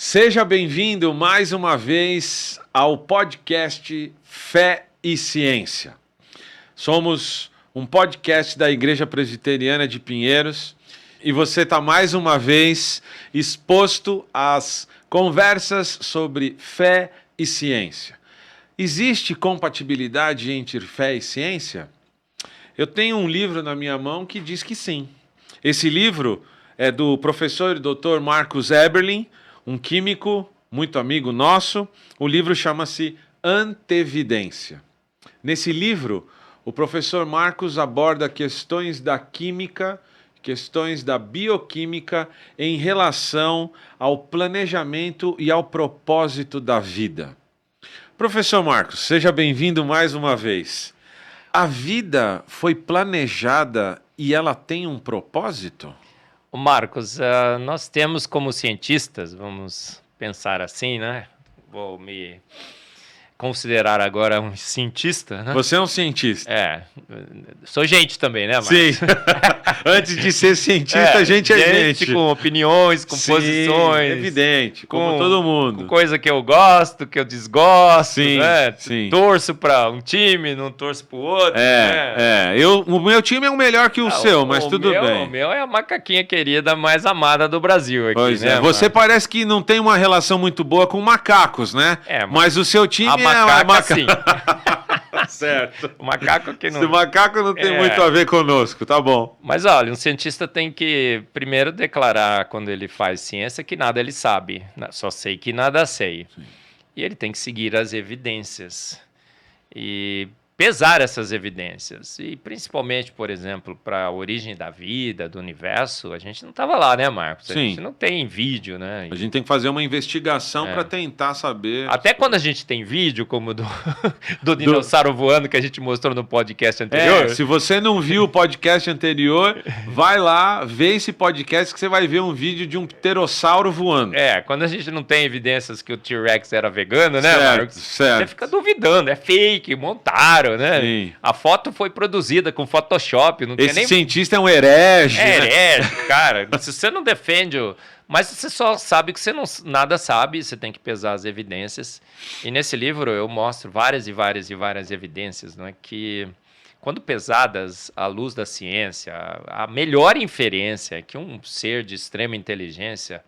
Seja bem-vindo mais uma vez ao podcast Fé e Ciência. Somos um podcast da Igreja Presbiteriana de Pinheiros e você está mais uma vez exposto às conversas sobre fé e ciência. Existe compatibilidade entre fé e ciência? Eu tenho um livro na minha mão que diz que sim. Esse livro é do professor e doutor Marcus Eberlin, um químico muito amigo nosso. O livro chama-se Antevidência. Nesse livro, o professor Marcus aborda questões da química, questões da bioquímica em relação ao planejamento e ao propósito da vida. Professor Marcus, seja bem-vindo mais uma vez. A vida foi planejada e ela tem um propósito? Marcos, nós temos como cientistas, vamos pensar assim, né? Vou me considerar agora um cientista, né? Você é um cientista. Sou gente também, né, Marcos? Sim. Antes de ser cientista, a gente é gente. Com opiniões, com posições. Evidente, como todo mundo. Com coisa que eu gosto, que eu desgosto, sim, né? Sim. Torço para um time, não torço para o outro. O meu time é o melhor que o seu, mas tudo bem. O meu é a macaquinha querida mais amada do Brasil aqui, pois né? Você parece que não tem uma relação muito boa com macacos, né? Mas o seu time sim. Certo. O macaco que não... Esse macaco não tem muito a ver conosco, tá bom. Mas olha, um cientista tem que primeiro declarar, quando ele faz ciência, que nada ele sabe. Só sei que nada sei. Sim. E ele tem que seguir as evidências e pesar essas evidências. E principalmente, por exemplo, para a origem da vida, do universo, a gente não estava lá, né, Marcos? A gente não tem vídeo, né? A gente tem que fazer uma investigação para tentar saber. Até quando a gente tem vídeo, como do dinossauro voando que a gente mostrou no podcast anterior. Se você não viu o podcast anterior, vai lá, vê esse podcast que você vai ver um vídeo de um pterossauro voando. Quando a gente não tem evidências que o T-Rex era vegano, né, Marcos? Certo. Você fica duvidando, é fake, montaram, né? Sim. A foto foi produzida com Photoshop, não tem Esse cientista é um herege. Cara. Se você não defende Mas você só sabe que você nada sabe, você tem que pesar as evidências. E nesse livro eu mostro várias evidências, não é, que quando pesadas à luz da ciência, a melhor inferência é que um ser de extrema inteligência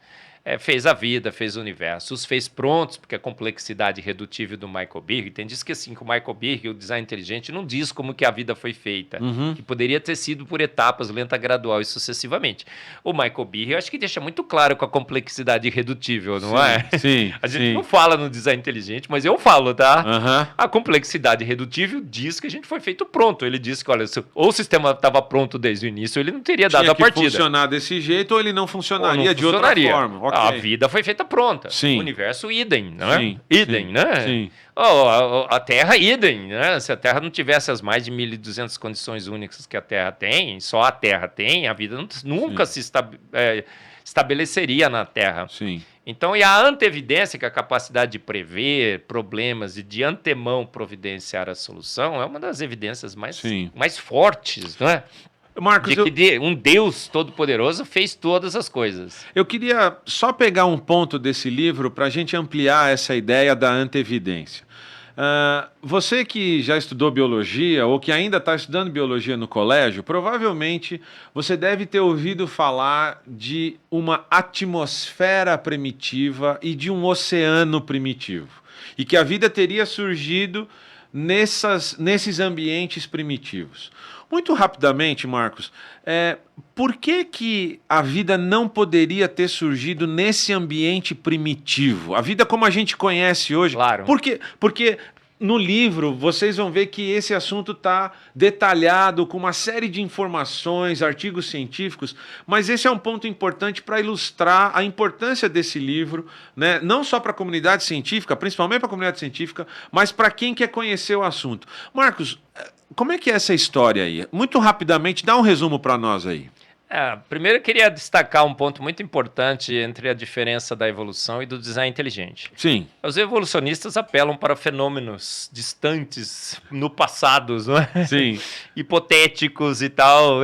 fez a vida, fez o universo, os fez prontos, porque a complexidade redutível do Michael Birgit diz que assim, que o Michael Birgit, o design inteligente, não diz como que a vida foi feita, que poderia ter sido por etapas, lenta, gradual e sucessivamente. O Michael Birgit, eu acho que deixa muito claro com a complexidade irredutível, não é? Sim. A gente não fala no design inteligente, mas eu falo, tá? A complexidade redutível diz que a gente foi feito pronto. Ele diz que, olha, ou o sistema estava pronto desde o início, ele não teria dado a partida. Tinha que funcionar desse jeito ou ele não funcionaria de outra forma. A vida foi feita pronta. Sim. O universo, idem, não é? Sim. Idem, Sim. né? Sim. A Terra, idem, né? Se a Terra não tivesse as mais de 1.200 condições únicas que a Terra tem, só a Terra tem, a vida nunca se estabeleceria na Terra. Sim. Então, e a antevidência, que é a capacidade de prever problemas e de antemão providenciar a solução, é uma das evidências mais fortes, não é? Marcos, que um Deus todo-poderoso fez todas as coisas. Eu queria só pegar um ponto desse livro para a gente ampliar essa ideia da antevidência. Você que já estudou biologia ou que ainda está estudando biologia no colégio, provavelmente você deve ter ouvido falar de uma atmosfera primitiva e de um oceano primitivo. E que a vida teria surgido nesses ambientes primitivos. Muito rapidamente, Marcos, por que a vida não poderia ter surgido nesse ambiente primitivo? A vida como a gente conhece hoje. Claro. Porque no livro vocês vão ver que esse assunto está detalhado com uma série de informações, artigos científicos, mas esse é um ponto importante para ilustrar a importância desse livro, né? Não só para a comunidade científica, principalmente para a comunidade científica, mas para quem quer conhecer o assunto. Marcos, como é que é essa história aí? Muito rapidamente, dá um resumo para nós aí. Primeiro eu queria destacar um ponto muito importante entre a diferença da evolução e do design inteligente. Sim. Os evolucionistas apelam para fenômenos distantes no passado, não é? Sim. Hipotéticos e tal,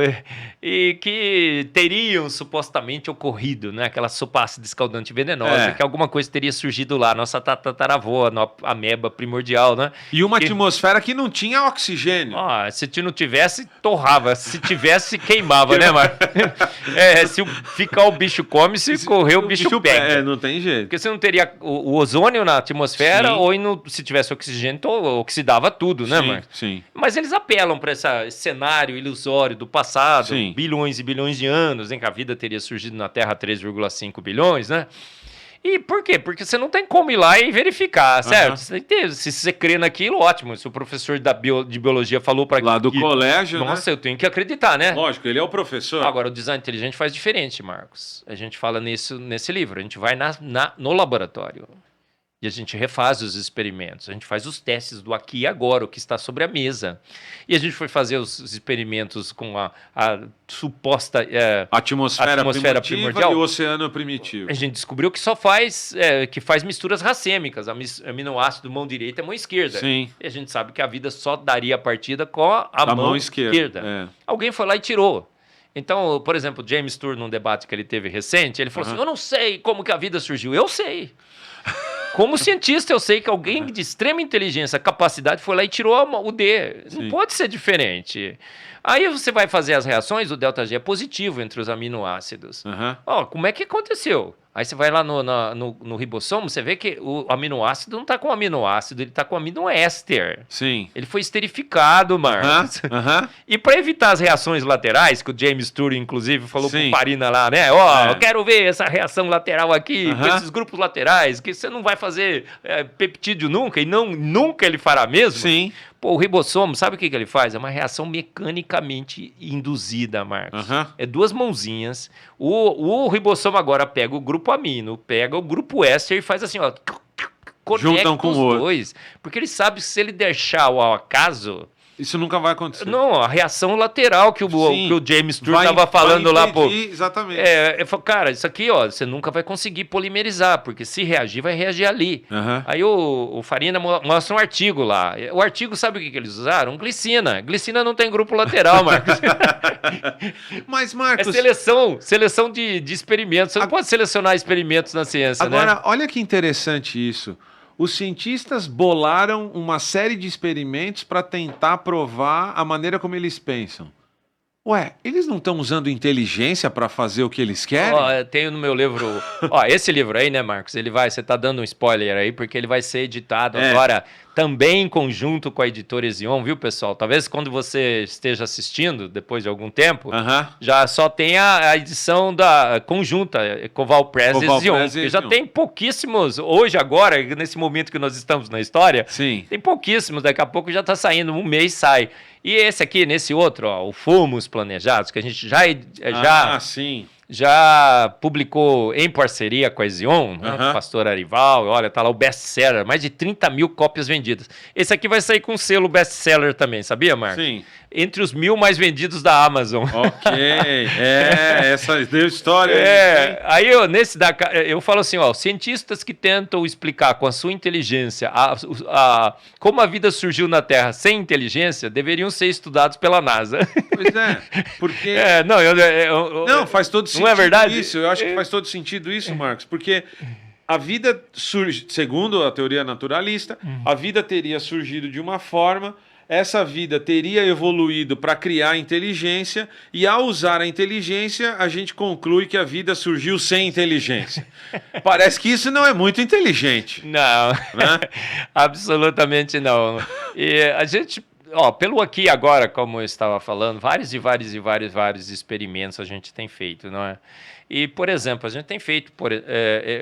e que teriam supostamente ocorrido, né? Aquela sopa ácida escaldante venenosa, que alguma coisa teria surgido lá, nossa tataravó, a ameba primordial, né? E uma atmosfera que não tinha oxigênio. Se não tivesse, torrava. Se tivesse, queimava, né, Marco? Se ficar o bicho come, se correr o bicho pega. Não tem jeito. Porque você não teria o ozônio na atmosfera, Sim. ou se tivesse oxigênio, então oxidava tudo, né, Marco? Sim. Mas eles apelam para esse cenário ilusório do passado, Sim. bilhões e bilhões de anos, em que a vida teria surgido na Terra há 3,5 bilhões, né? E por quê? Porque você não tem como ir lá e verificar, certo? Se você crê naquilo, ótimo. Se o professor de biologia falou para lá do colégio, nossa, eu tenho que acreditar, né? Lógico, ele é o professor. Agora, o design inteligente faz diferente, Marcos. A gente fala nisso nesse livro. A gente vai no laboratório e a gente refaz os experimentos. A gente faz os testes do aqui e agora, o que está sobre a mesa. E a gente foi fazer os experimentos com a suposta atmosfera primordial e o oceano primitivo. A gente descobriu que só faz misturas racêmicas, aminoácido mão direita e mão esquerda. Sim. E a gente sabe que a vida só daria partida com a mão esquerda. Alguém foi lá e tirou. Então, por exemplo, James Tour, num debate que ele teve recente, ele falou assim, eu não sei como que a vida surgiu. Eu sei. Como cientista, eu sei que alguém de extrema inteligência, capacidade, foi lá e tirou o D. Sim. Não pode ser diferente. Aí você vai fazer as reações, o ΔG é positivo entre os aminoácidos. Como é que aconteceu? Aí você vai lá no ribossomo, você vê que o aminoácido não está com aminoácido, ele está com aminoéster. Sim. Ele foi esterificado, Marcos. E para evitar as reações laterais, que o James Tour, inclusive, falou com o Parina lá, né? Eu quero ver essa reação lateral aqui, com esses grupos laterais, que você não vai fazer peptídeo nunca, e nunca ele fará mesmo. Sim. Pô, o ribossomo, sabe o que ele faz? É uma reação mecanicamente induzida, Marcos. É duas mãozinhas. O ribossomo agora pega o grupo amino, pega o grupo éster e faz assim, ó. Juntam com os dois. Porque ele sabe que se ele deixar ao acaso... Isso nunca vai acontecer. Não, a reação lateral que o James Tour estava falando lá, pô. Exatamente. Cara, isso aqui, ó, você nunca vai conseguir polimerizar, porque se reagir, vai reagir ali. Aí o Farina mostra um artigo lá. O artigo, sabe o que eles usaram? Glicina. Glicina não tem grupo lateral, Marcos. Mas, Marcos... É seleção de experimentos. Você não pode selecionar experimentos na ciência, Agora, olha que interessante isso. Os cientistas bolaram uma série de experimentos para tentar provar a maneira como eles pensam. Ué, eles não estão usando inteligência para fazer o que eles querem? Eu tenho no meu livro... esse livro aí, né, Marcos? Você tá dando um spoiler aí, porque ele vai ser editado agora também em conjunto com a editora Ezion, viu, pessoal? Talvez quando você esteja assistindo, depois de algum tempo, já só tenha a edição da conjunta, Coval Press e Ezion. Porque já tem pouquíssimos, hoje, agora, nesse momento que nós estamos na história, tem pouquíssimos, daqui a pouco já está saindo, um mês sai. E esse aqui, nesse outro, o Fomos Planejados, que a gente já publicou em parceria com a Ezion, né, com o pastor Arival, olha, tá lá o best-seller, mais de 30 mil cópias vendidas. Esse aqui vai sair com selo best-seller também, sabia, Marcos? Sim. Entre os 1000 mais vendidos da Amazon. Ok, essa deu história. Aí eu falo assim, cientistas que tentam explicar com a sua inteligência como a vida surgiu na Terra sem inteligência deveriam ser estudados pela NASA. Pois porque... Não, faz todo sentido. Não é verdade? Isso, eu acho que faz todo sentido isso, Marcos, porque a vida surge, segundo a teoria naturalista, a vida teria surgido de uma forma... Essa vida teria evoluído para criar inteligência e, ao usar a inteligência, a gente conclui que a vida surgiu sem inteligência. Parece que isso não é muito inteligente. Não, né? Absolutamente não. E a gente, pelo aqui e agora, como eu estava falando, vários experimentos a gente tem feito, não é? E, por exemplo, a gente tem feito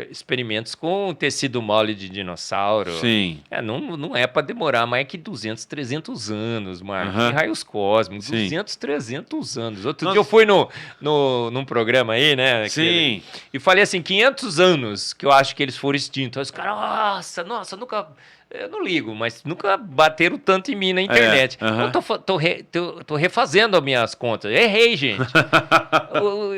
experimentos com tecido mole de dinossauro. Sim. Não é para demorar mais que 200, 300 anos, Marcos. Em raios cósmicos, 200, 300 anos. Outro dia eu fui num programa aí, né? Sim. E falei assim, 500 anos que eu acho que eles foram extintos. Aí os caras, nossa, nunca... Eu não ligo, mas nunca bateram tanto em mim na internet. Tô refazendo as minhas contas. Errei, gente.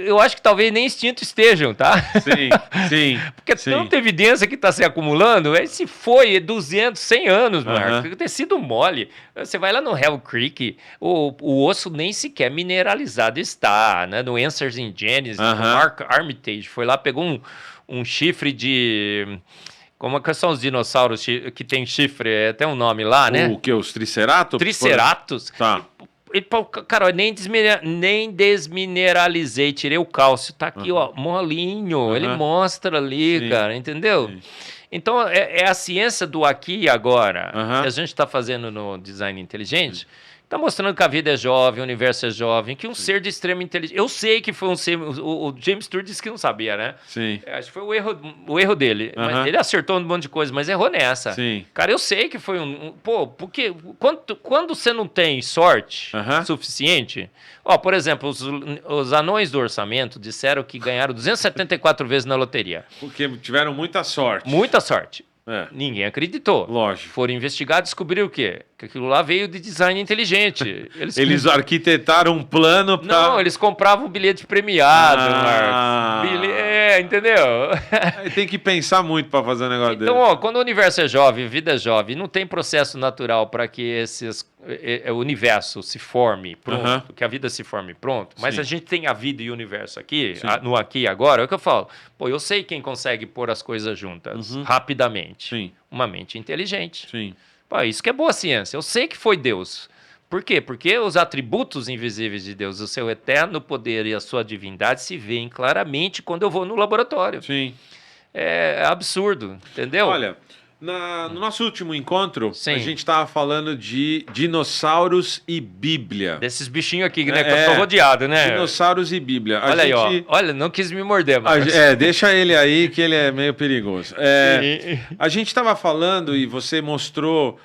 eu acho que talvez nem extinto estejam, tá? Sim. Porque tanta evidência que está se acumulando, se foi 200, 100 anos, Marcos. Tem sido mole. Você vai lá no Hell Creek, o osso nem sequer mineralizado está, né? No Answers in Genesis, o Mark Armitage foi lá, pegou um chifre de... Como é que são os dinossauros que tem chifre? É até um nome lá, né? O que? Os Triceratops? Triceratops. Tá. Cara, nem desmineralizei, tirei o cálcio. Tá aqui, ó, molinho. Ele mostra ali, cara, entendeu? Sim. Então, é a ciência do aqui e agora que a gente está fazendo no design inteligente. Está mostrando que a vida é jovem, o universo é jovem, que um ser de extrema inteligência... Eu sei que foi um ser... O James Tour disse que não sabia, né? Sim. Acho que foi o erro dele. Mas ele acertou um monte de coisa, mas errou nessa. Sim. Cara, eu sei que foi Pô, porque quando você não tem sorte suficiente... Ó, por exemplo, os anões do orçamento disseram que ganharam 274 vezes na loteria. Porque tiveram muita sorte. Muita sorte. Ninguém acreditou. Lógico. Foram investigar, descobriram o quê? Que aquilo lá veio de design inteligente. Eles arquitetaram um plano para... Não, eles compravam bilhete premiado, Marcos. Entendeu? Tem que pensar muito para fazer um negócio dele. Então, ó, quando o universo é jovem, a vida é jovem, não tem processo natural para que o universo se forme pronto, que a vida se forme pronto. Mas a gente tem a vida e o universo aqui, no aqui e agora, é o que eu falo. Pô, eu sei quem consegue pôr as coisas juntas rapidamente. Sim. Uma mente inteligente. Sim. Pô, isso que é boa ciência. Eu sei que foi Deus. Por quê? Porque os atributos invisíveis de Deus, o seu eterno poder e a sua divindade se veem claramente quando eu vou no laboratório. Sim. É absurdo, entendeu? Olha, no nosso último encontro, a gente estava falando de dinossauros e Bíblia. Desses bichinhos aqui, né? Que eu tô rodeado, né? Dinossauros e Bíblia. Olha aí, ó. Olha, não quis me morder, mas... deixa ele aí, que ele é meio perigoso. A gente estava falando e você mostrou...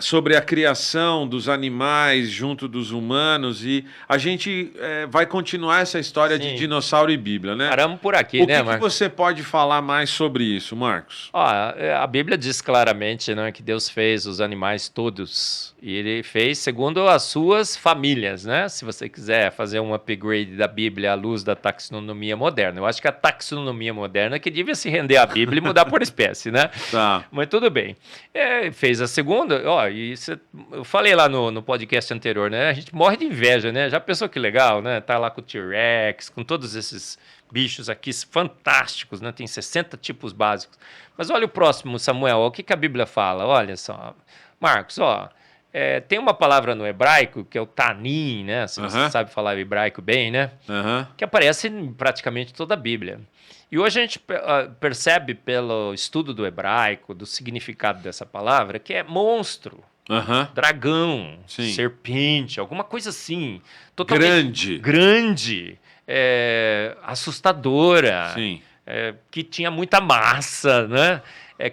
sobre a criação dos animais junto dos humanos, e a gente vai continuar essa história de dinossauro e Bíblia, né? Paramos por aqui, né, Marcos? O que você pode falar mais sobre isso, Marcos? A Bíblia diz claramente, né, que Deus fez os animais todos, e Ele fez segundo as suas famílias, né? Se você quiser fazer um upgrade da Bíblia à luz da taxonomia moderna. Eu acho que a taxonomia moderna que devia se render à Bíblia e mudar por espécie, né? Tá. Mas tudo bem. Fez a segunda. Eu falei lá no podcast anterior, né? A gente morre de inveja, né? Já pensou que legal, né? Tá lá com o T-Rex, com todos esses bichos aqui fantásticos, né? Tem 60 tipos básicos. Mas olha o próximo, Samuel. O que a Bíblia fala? Olha só. Marcos, tem uma palavra no hebraico, que é o tanim, né? Se você sabe falar hebraico bem, né? Que aparece em praticamente toda a Bíblia. E hoje a gente percebe pelo estudo do hebraico, do significado dessa palavra, que é monstro, dragão, serpente, alguma coisa assim. Totalmente grande, assustadora, que tinha muita massa, né?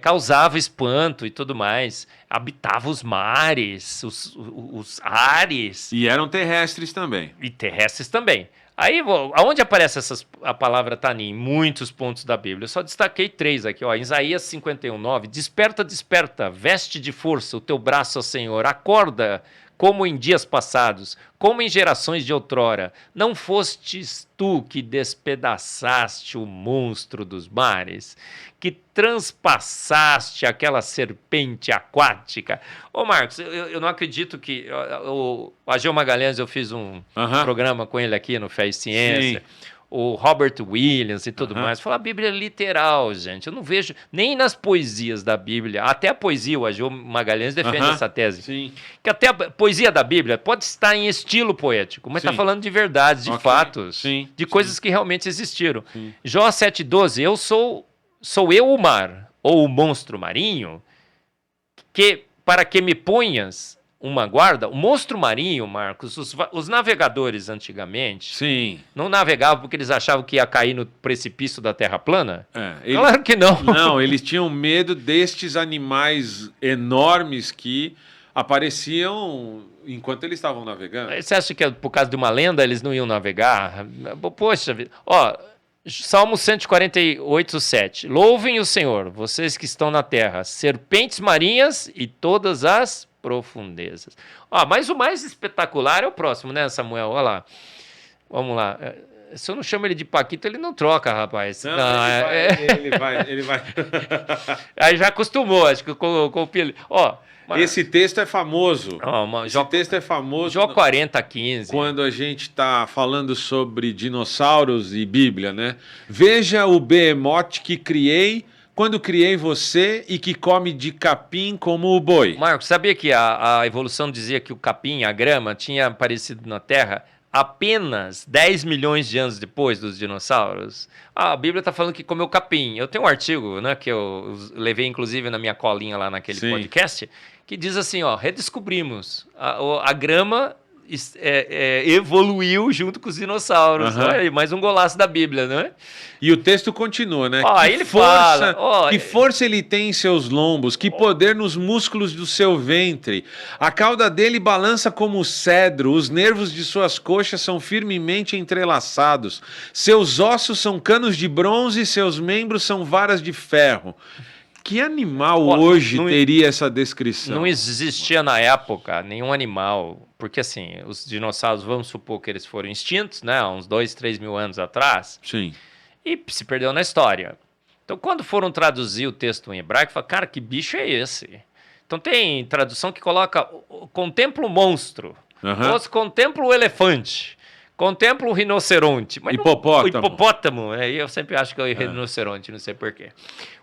Causava espanto e tudo mais. Habitava os mares, os ares. E eram terrestres também. E terrestres também. Aí, aonde aparece a palavra Tanim? Em muitos pontos da Bíblia. Eu só destaquei 3 aqui. Ó. Em Isaías 51:9. Desperta, desperta, veste de força o teu braço, ó Senhor. Acorda, como em dias passados, como em gerações de outrora. Não fostes tu que despedaçaste o monstro dos mares, que transpassaste aquela serpente aquática. Ô Marcos, eu não acredito que... O Ageu Magalhães, eu fiz um programa com ele aqui no Fé e Ciência. O Robert Williams e tudo mais. Fala, a Bíblia é literal, gente. Eu não vejo nem nas poesias da Bíblia. Até a poesia, o Ageu Magalhães defende essa tese. Sim. Que até a poesia da Bíblia pode estar em estilo poético, mas está falando de verdades, de fatos, de coisas que realmente existiram. Jó 7,12, sou eu o mar, ou o monstro marinho, que para que me ponhas uma guarda. O monstro marinho, Marcos, os navegadores antigamente não navegavam porque eles achavam que ia cair no precipício da Terra plana? Claro que não. Não, eles tinham medo destes animais enormes que apareciam enquanto eles estavam navegando. Você acha que por causa de uma lenda eles não iam navegar? Poxa vida. Salmo 148, 7. Louvem o Senhor, vocês que estão na terra, serpentes marinhas e todas as profundezas. Mas o mais espetacular é o próximo, né, Samuel? Olha lá. Vamos lá. Se eu não chamo ele de Paquito, ele não troca, rapaz. Não, ele vai. Aí já acostumou, acho que com o Esse texto é famoso. Esse texto é famoso. Jó 40, 15. Quando a gente está falando sobre dinossauros e Bíblia, né? Veja o behemoth que criei quando criei você e que come de capim como o boi. Marcos, sabia que a evolução dizia que o capim, a grama, tinha aparecido na Terra apenas 10 milhões de anos depois dos dinossauros? A Bíblia está falando que comeu capim. Eu tenho um artigo, né, que eu levei inclusive na minha colinha lá naquele podcast, que diz assim, redescobrimos a grama evoluiu junto com os dinossauros. Olha, mais um golaço da Bíblia, não é? E o texto continua, né? Que força ele tem em seus lombos, que poder nos músculos do seu ventre. A cauda dele balança como o cedro, os nervos de suas coxas são firmemente entrelaçados. Seus ossos são canos de bronze, seus membros são varas de ferro. Que animal hoje teria essa descrição? Não existia na época nenhum animal, porque assim, os dinossauros, vamos supor que eles foram extintos, né, uns 2, 3 mil anos atrás. Sim. E se perdeu na história. Então, quando foram traduzir o texto em hebraico, falaram, cara, que bicho é esse? Então tem tradução que coloca, contempla o monstro, outros contempla o elefante, contempla o rinoceronte. Mas hipopótamo. Eu sempre acho que é o rinoceronte, não sei porquê.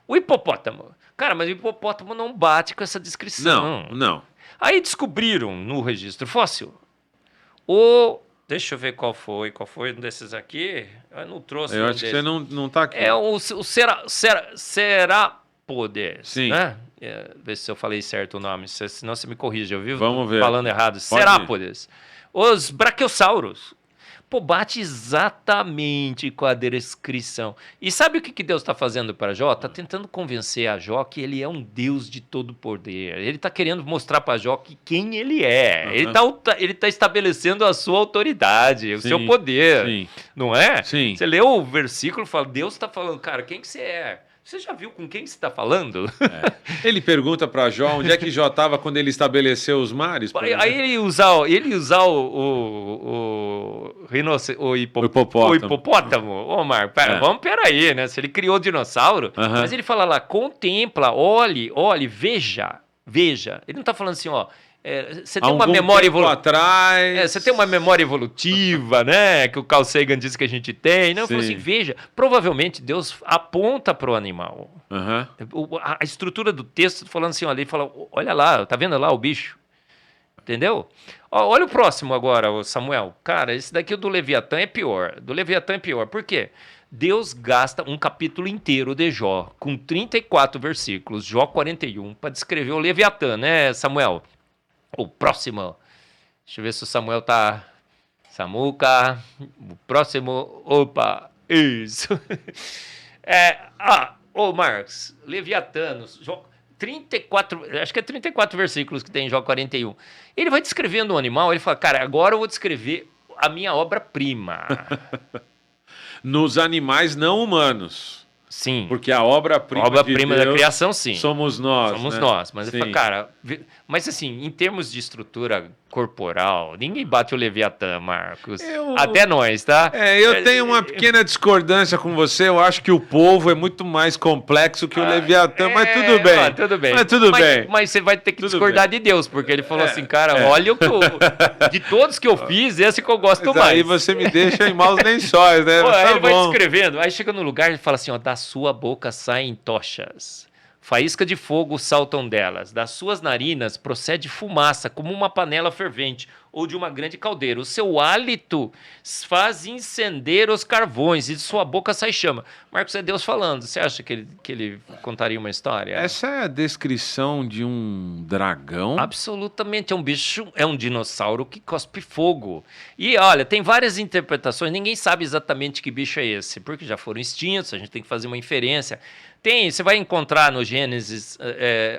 O hipopótamo. Cara, mas o hipopótamo não bate com essa descrição. Não. Aí descobriram no registro fóssil deixa eu ver qual foi um desses aqui. Eu não trouxe. Eu acho que você não tá aqui. É o Serápodes. Sim. Né? Vê se eu falei certo o nome, senão você me corrige. Eu vivo Vamos ver. Falando errado. Serápodes. Os braquiosauros. Bate exatamente com a descrição. E sabe o que Deus está fazendo para Jó? Está tentando convencer a Jó que ele é um Deus de todo poder. Ele está querendo mostrar para Jó quem ele é. Ele tá estabelecendo a sua autoridade, o seu poder. Sim. Não é? Sim. Você lê o versículo e fala, Deus está falando, cara, quem que você é? Você já viu com quem você está falando? Ele pergunta para Jó onde é que Jó estava quando ele estabeleceu os mares. Aí ele usar o hipopótamo. Ô, Marco, peraí, né? Se ele criou o dinossauro, mas ele fala lá, contempla, olhe, veja. Ele não está falando assim, você tem uma memória atrás. Você tem uma memória evolutiva, né? Que o Carl Sagan disse que a gente tem. Não, falou assim, veja. Provavelmente Deus aponta para o animal. A estrutura do texto falando assim, ele fala, olha lá, tá vendo lá o bicho? Entendeu? Olha o próximo agora, Samuel. Cara, esse daqui do Leviatã é pior. Por quê? Deus gasta um capítulo inteiro de Jó, com 34 versículos, Jó 41, para descrever o Leviatã, né, Samuel? O próximo. Deixa eu ver se o Samuel tá. Samuca. O próximo. Opa. Isso. Marcos. Leviatanos. 34. Acho que é 34 versículos que tem em Jó 41. Ele vai descrevendo o animal. Ele fala, cara, agora eu vou descrever a minha obra-prima. Nos animais não humanos. Sim. Porque a obra-prima da criação, sim. Somos nós. Mas ele fala, cara, mas assim, em termos de estrutura corporal, ninguém bate o Leviatã, Marcos. Até nós, tá? Eu tenho uma pequena discordância com você. Eu acho que o povo é muito mais complexo que o Leviatã, mas tudo bem. Tudo bem. Mas você vai ter que discordar de Deus, porque ele falou assim, cara, olha o que de todos que eu fiz, esse que eu gosto mais. Aí você me deixa em maus lençóis, né? Aí ele vai descrevendo, aí chega no lugar e fala assim, da sua boca saem tochas. Faísca de fogo saltam delas. Das suas narinas procede fumaça, como uma panela fervente ou de uma grande caldeira. O seu hálito faz incender os carvões e de sua boca sai chama. Marcos, é Deus falando. Você acha que ele contaria uma história? Essa é a descrição de um dragão? Absolutamente. É um bicho, é um dinossauro que cospe fogo. E olha, tem várias interpretações. Ninguém sabe exatamente que bicho é esse, porque já foram extintos, a gente tem que fazer uma inferência. Você vai encontrar no Gênesis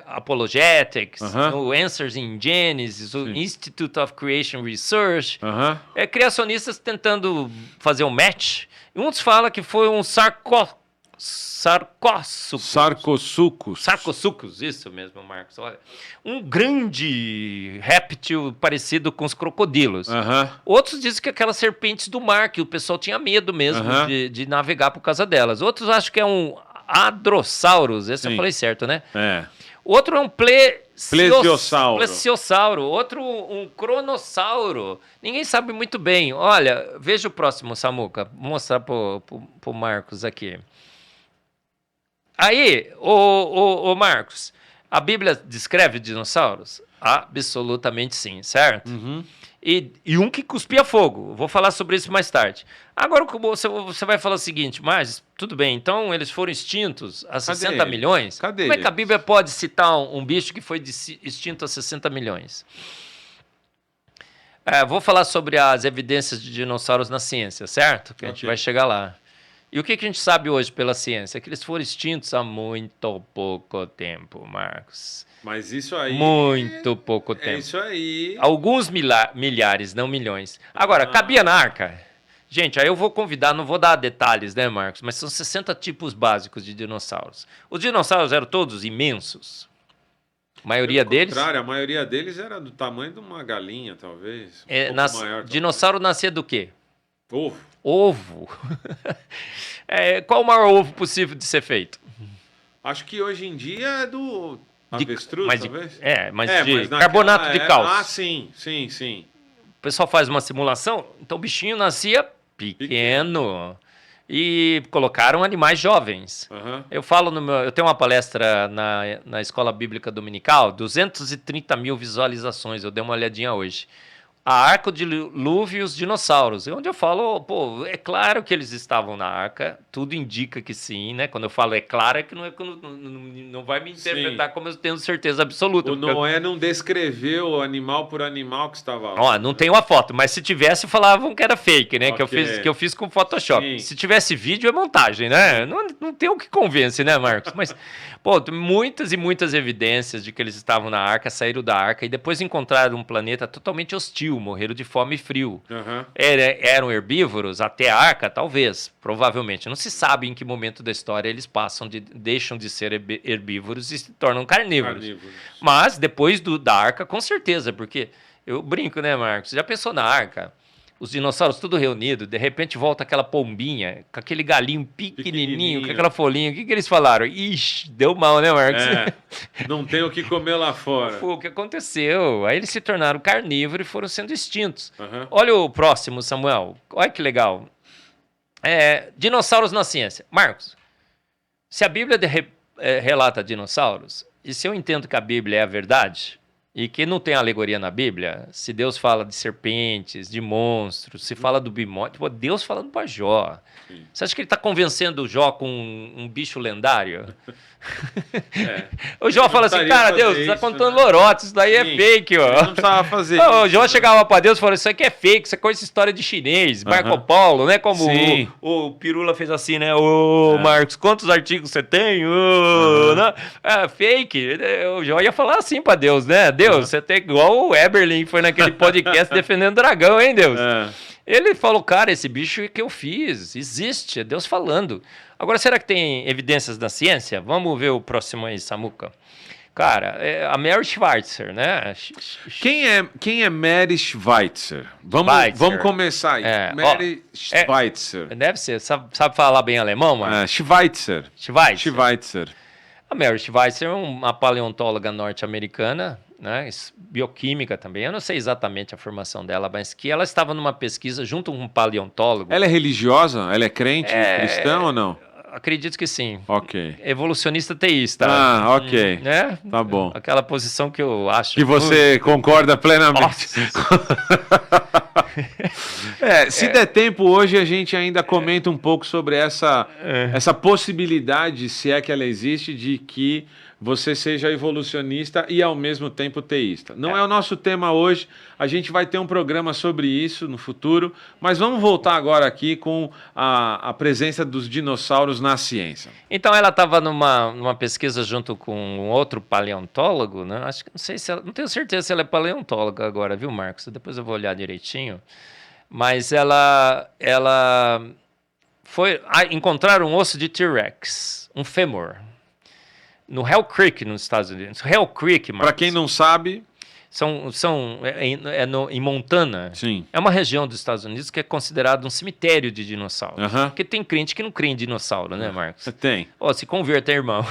Apologetics, no Answers in Genesis, o Institute of Creation Population Research. Aham. Criacionistas tentando fazer um match. E uns falam que foi um Sarcosuchus, isso mesmo, Marcos. Olha, um grande réptil parecido com os crocodilos. Aham. Outros dizem que é aquelas serpentes do mar, que o pessoal tinha medo mesmo de navegar por causa delas. Outros acham que é um Hadrosaurus, esse Sim. eu falei certo, né? É. Outro é um Plesiosauro. plesiosauro. Outro um cronossauro. Ninguém sabe muito bem. Olha, veja o próximo, Samuca. Vou mostrar pro Marcos aqui. Aí, ô Marcos, a Bíblia descreve dinossauros? Absolutamente sim, certo? Uhum. E um que cuspia fogo. Vou falar sobre isso mais tarde. Agora você vai falar o seguinte, mas tudo bem, então eles foram extintos há 60 eles? milhões? Cadê Como é que a eles? Bíblia pode citar um bicho que foi extinto há 60 milhões? Vou falar sobre as evidências de dinossauros na ciência, certo? Que a gente Ok. vai chegar lá. E o que a gente sabe hoje pela ciência? Que eles foram extintos há muito pouco tempo, Marcos. Mas isso aí... Muito pouco É tempo. isso aí. Alguns milhares, não milhões. Agora, cabia na arca? Gente, aí eu vou convidar, não vou dar detalhes, né, Marcos? Mas são 60 tipos básicos de dinossauros. Os dinossauros eram todos imensos. A maioria Pelo deles... contrário, a maioria deles era do tamanho de uma galinha, talvez. Um pouco maior, talvez. Dinossauro nascia do quê? Ovo. Ovo. Qual o maior ovo possível de ser feito? Acho que hoje em dia é do De- avestruz, mas talvez. mas de naquela carbonato de cálcio. Ah, sim. O pessoal faz uma simulação, então o bichinho nascia pequeno. E colocaram animais jovens. Aham. Eu tenho uma palestra na Escola Bíblica Dominical, 230 mil visualizações, eu dei uma olhadinha hoje. A Arca de Dilúvio e os dinossauros, onde eu falo, pô, é claro que eles estavam na arca, tudo indica que sim, né? Quando eu falo é claro, é que não vai me interpretar como eu tenho certeza absoluta. O Noé não descreveu animal por animal que estava lá. Ó, não tem uma foto, mas se tivesse, falavam que era fake, né? Ok. Que eu fiz com Photoshop. Sim. Se tivesse vídeo, é montagem, né? Não tem o que convence, né, Marcos? Mas, pô, tem muitas e muitas evidências de que eles estavam na arca, saíram da arca e depois encontraram um planeta totalmente hostil, morreram de fome e frio. Aham. Eram herbívoros até a arca? Talvez, provavelmente. Não se sabe em que momento da história eles deixam de ser herbívoros e se tornam carnívoros. Mas depois da arca, com certeza, porque eu brinco, né, Marcos? Já pensou na arca? Os dinossauros tudo reunidos, de repente volta aquela pombinha, com aquele galinho pequenininho, com aquela folhinha. O que eles falaram? Ixi, deu mal, né, Marcos? Não tem o que comer lá fora. Foi o que aconteceu. Aí eles se tornaram carnívoros e foram sendo extintos. Aham. Olha o próximo, Samuel. Olha que legal. Dinossauros na ciência. Marcos, se a Bíblia relata dinossauros, e se eu entendo que a Bíblia é a verdade, e que não tem alegoria na Bíblia, se Deus fala de serpentes, de monstros, se fala do bimode, pô, Deus falando para Jó. Sim. Você acha que ele está convencendo o Jó com um bicho lendário? O Jó fala assim, cara, Deus, você está contando lorotes, isso daí é fake, ó. Ele não precisava fazer O isso, Jó né? chegava para Deus e falou, isso aqui é fake, isso é coisa de história de chinês, Marco Polo, né? Como Sim. o Pirula fez assim, né? Ô, Marcos, quantos artigos você tem? Né? Fake. O Jó ia falar assim para Deus, né? Deus, você tem igual o Eberlin, foi naquele podcast defendendo o dragão, hein, Deus? Ele falou, cara, esse bicho que eu fiz, existe, é Deus falando. Agora, será que tem evidências da ciência? Vamos ver o próximo aí, Samuca. Cara, a Mary Schweitzer, né? Quem é Mary Schweitzer? Schweitzer. Vamos começar aí. Mary Schweitzer. Deve ser, sabe falar bem alemão, mano? Schweitzer. Schweitzer. A Mary Schweitzer é uma paleontóloga norte-americana, né, bioquímica também. Eu não sei exatamente a formação dela, mas que ela estava numa pesquisa junto com um paleontólogo. Ela é religiosa? Ela é crente, cristã ou não? Acredito que sim. Ok. Evolucionista teísta. Ok. Né? Tá bom. Aquela posição que eu acho. Que você concorda plenamente. Se der tempo, hoje a gente ainda comenta um pouco sobre essa possibilidade, se é que ela existe, de que você seja evolucionista e ao mesmo tempo teísta. Não é o nosso tema hoje, a gente vai ter um programa sobre isso no futuro, mas vamos voltar agora aqui com a presença dos dinossauros na ciência. Então ela estava numa pesquisa junto com um outro paleontólogo, né? Acho que não tenho certeza se ela é paleontóloga agora, viu, Marcos? Depois eu vou olhar direitinho. Mas ela foi encontrar um osso de T-Rex, um fêmur, no Hell Creek, nos Estados Unidos. Hell Creek, Marcos. Para quem não sabe, em Montana. Sim. É uma região dos Estados Unidos que é considerado um cemitério de dinossauros. Porque tem crente que não crê em dinossauro, né, Marcos? Tem. Se converta, irmão.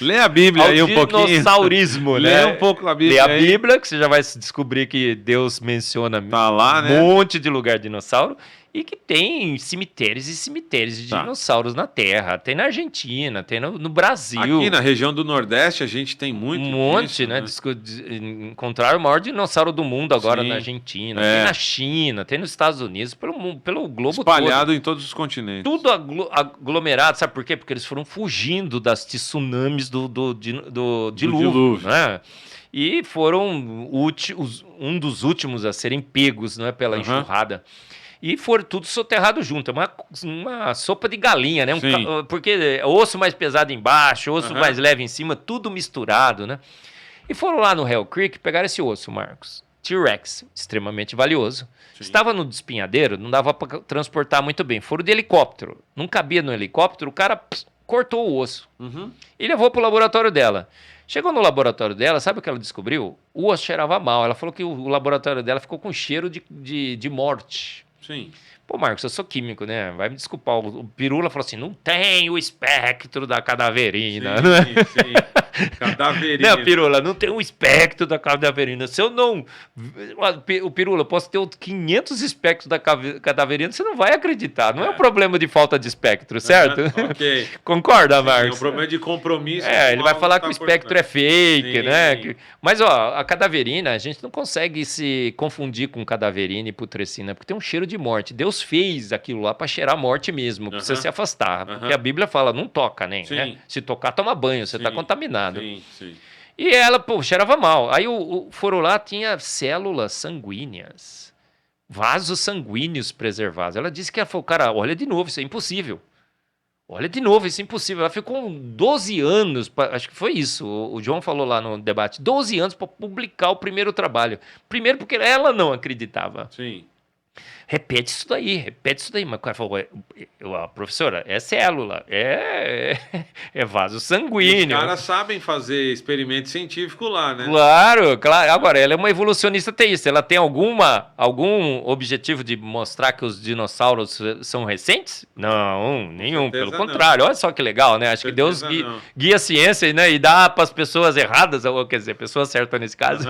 Lê a Bíblia aí um pouquinho. Dinossaurismo, né? Lê um pouco a Bíblia. Lê a Bíblia, que você já vai descobrir que Deus menciona lá, né? um monte de lugar de dinossauro. E que tem cemitérios e cemitérios de dinossauros na Terra. Tem na Argentina, tem no Brasil. Aqui na região do Nordeste a gente tem muito. Um monte, né? Encontraram o maior dinossauro do mundo agora na Argentina. Tem na China, tem nos Estados Unidos, pelo globo espalhado todo. Em todos os continentes. Tudo aglomerado, sabe por quê? Porque eles foram fugindo das tsunamis do dilúvio, né? E foram um dos últimos a serem pegos, não é, pela enxurrada. E foram tudo soterrado junto. É uma sopa de galinha, né? Porque osso mais pesado embaixo, osso mais leve em cima, tudo misturado, né? E foram lá no Hell Creek pegar esse osso, Marcos. T-Rex, extremamente valioso. Estava no despenhadeiro, não dava para transportar muito bem. Foram de helicóptero. Não cabia no helicóptero, o cara cortou o osso. E levou para o laboratório dela. Chegou no laboratório dela, sabe o que ela descobriu? O osso cheirava mal. Ela falou que o laboratório dela ficou com cheiro de morte. Sim. Pô, Marcos, eu sou químico, né? Vai me desculpar. O Pirula falou assim: não tem o espectro da cadaverina. Sim. Cadaverina. Não, Pirula, não tem o espectro da cadaverina. Se eu não. O Pirula, eu posso ter 500 espectros da cadaverina, você não vai acreditar. Não é um problema de falta de espectro, certo? Ok. Concorda, Marcos? É um problema de compromisso. Ele vai falar que o espectro é fake, né? Mas, a cadaverina, a gente não consegue se confundir com cadaverina e putrescina, porque tem um cheiro de morte. Deus fez aquilo lá para cheirar a morte mesmo, para você se afastar. Porque a Bíblia fala, não toca, nem. Né? Se tocar, toma banho, você está contaminado. Sim. E ela, cheirava mal. Aí o foro lá tinha células sanguíneas, vasos sanguíneos preservados. Ela disse que ela falou, cara, olha de novo, isso é impossível. Olha de novo, isso é impossível. Ela ficou 12 anos, acho que foi isso, o João falou lá no debate, 12 anos para publicar o primeiro trabalho. Primeiro porque ela não acreditava. Sim. Repete isso daí. Mas o cara falou, professora, é célula, é vaso sanguíneo. Os caras sabem fazer experimento científico lá, né? Claro. Agora, ela é uma evolucionista teísta. Ela tem algum objetivo de mostrar que os dinossauros são recentes? Não, nenhum. Pelo contrário, olha só que legal, né? Acho que Deus guia a ciência, né? E dá para as pessoas erradas, ou quer dizer, pessoas certas nesse caso,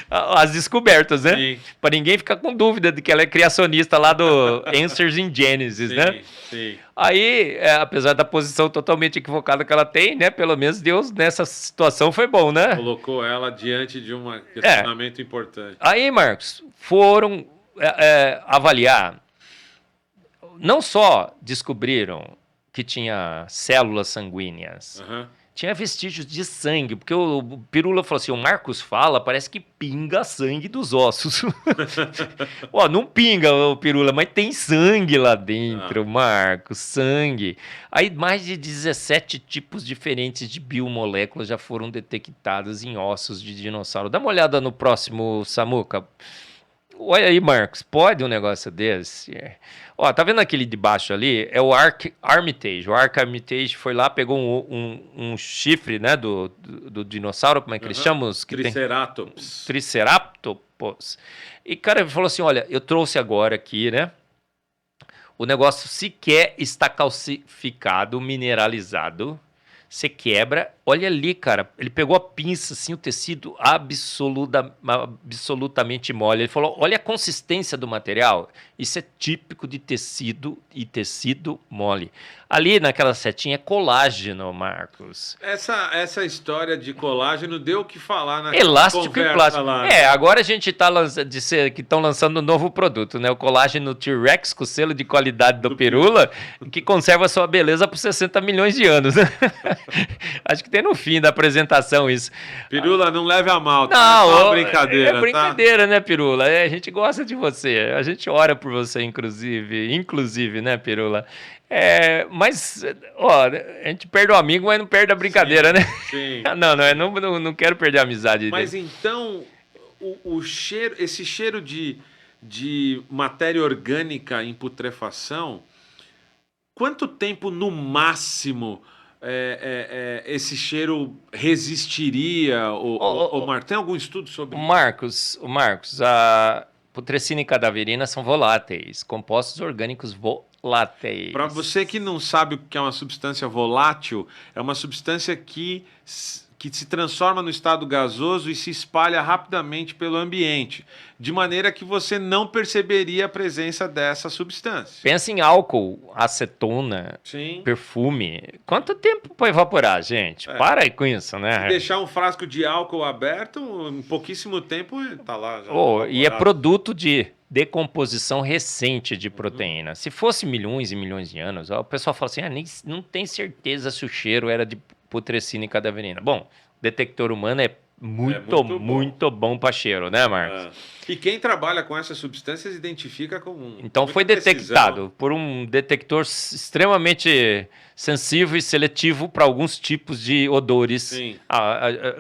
as descobertas, né? Para ninguém ficar com dúvida de que ela é criacionista lá do Answers in Genesis, né? Sim. Aí, apesar da posição totalmente equivocada que ela tem, né? Pelo menos Deus nessa situação foi bom, né? Colocou ela diante de um questionamento importante. Aí, Marcos, foram avaliar. Não só descobriram que tinha células sanguíneas, tinha vestígios de sangue, porque o Pirula falou assim, o Marcos fala, parece que pinga sangue dos ossos. Não pinga o Pirula, mas tem sangue lá dentro, Marcos, sangue. Aí mais de 17 tipos diferentes de biomoléculas já foram detectadas em ossos de dinossauro. Dá uma olhada no próximo, Samuca. Olha aí, Marcos, pode um negócio desse? Tá vendo aquele de baixo ali? É o Armitage. O Armitage foi lá, pegou um chifre, né, do dinossauro, como é que eles chamam? Triceratops. E, cara, ele falou assim, olha, eu trouxe agora aqui, né? O negócio sequer está calcificado, mineralizado. Você quebra, olha ali, cara, ele pegou a pinça, assim, o tecido absolutamente mole. Ele falou, olha a consistência do material, isso é típico de tecido e tecido mole. Ali naquela setinha é colágeno, Marcos. Essa história de colágeno deu o que falar na elástico e plástico. Lá. Agora a gente está que estão lançando um novo produto, né? O colágeno T-Rex com selo de qualidade do Pirula, que conserva sua beleza por 60 milhões de anos. Acho que ter no fim da apresentação isso. Pirula, não leve a mal, tá? Não, É só uma brincadeira, é brincadeira, tá? né, Pirula? A gente gosta de você, a gente ora por você, inclusive, né, Pirula? Mas, ó, a gente perde o amigo, mas não perde a brincadeira, Sim, né? Sim. Não quero perder a amizade Mas dele. então, o cheiro, esse cheiro de matéria orgânica em putrefação, quanto tempo no máximo esse cheiro resistiria? Marcos, tem algum estudo sobre isso? O Marcos, a putrescina e cadaverina são voláteis, compostos orgânicos voláteis. Para você que não sabe o que é uma substância volátil, é uma substância que se transforma no estado gasoso e se espalha rapidamente pelo ambiente, de maneira que você não perceberia a presença dessa substância. Pensa em álcool, acetona, Sim. perfume. Quanto tempo para evaporar, gente? Para aí com isso, né? Se deixar um frasco de álcool aberto, em pouquíssimo tempo está lá. Já E é produto de decomposição recente de proteína. Se fosse milhões e milhões de anos, o pessoal fala assim, não tem certeza se o cheiro era de putrescina e cadaverina. Bom, detector humano é muito bom para cheiro, né, Marcos? E quem trabalha com essas substâncias identifica com Então foi detectado por um detector extremamente sensível e seletivo para alguns tipos de odores. Sim.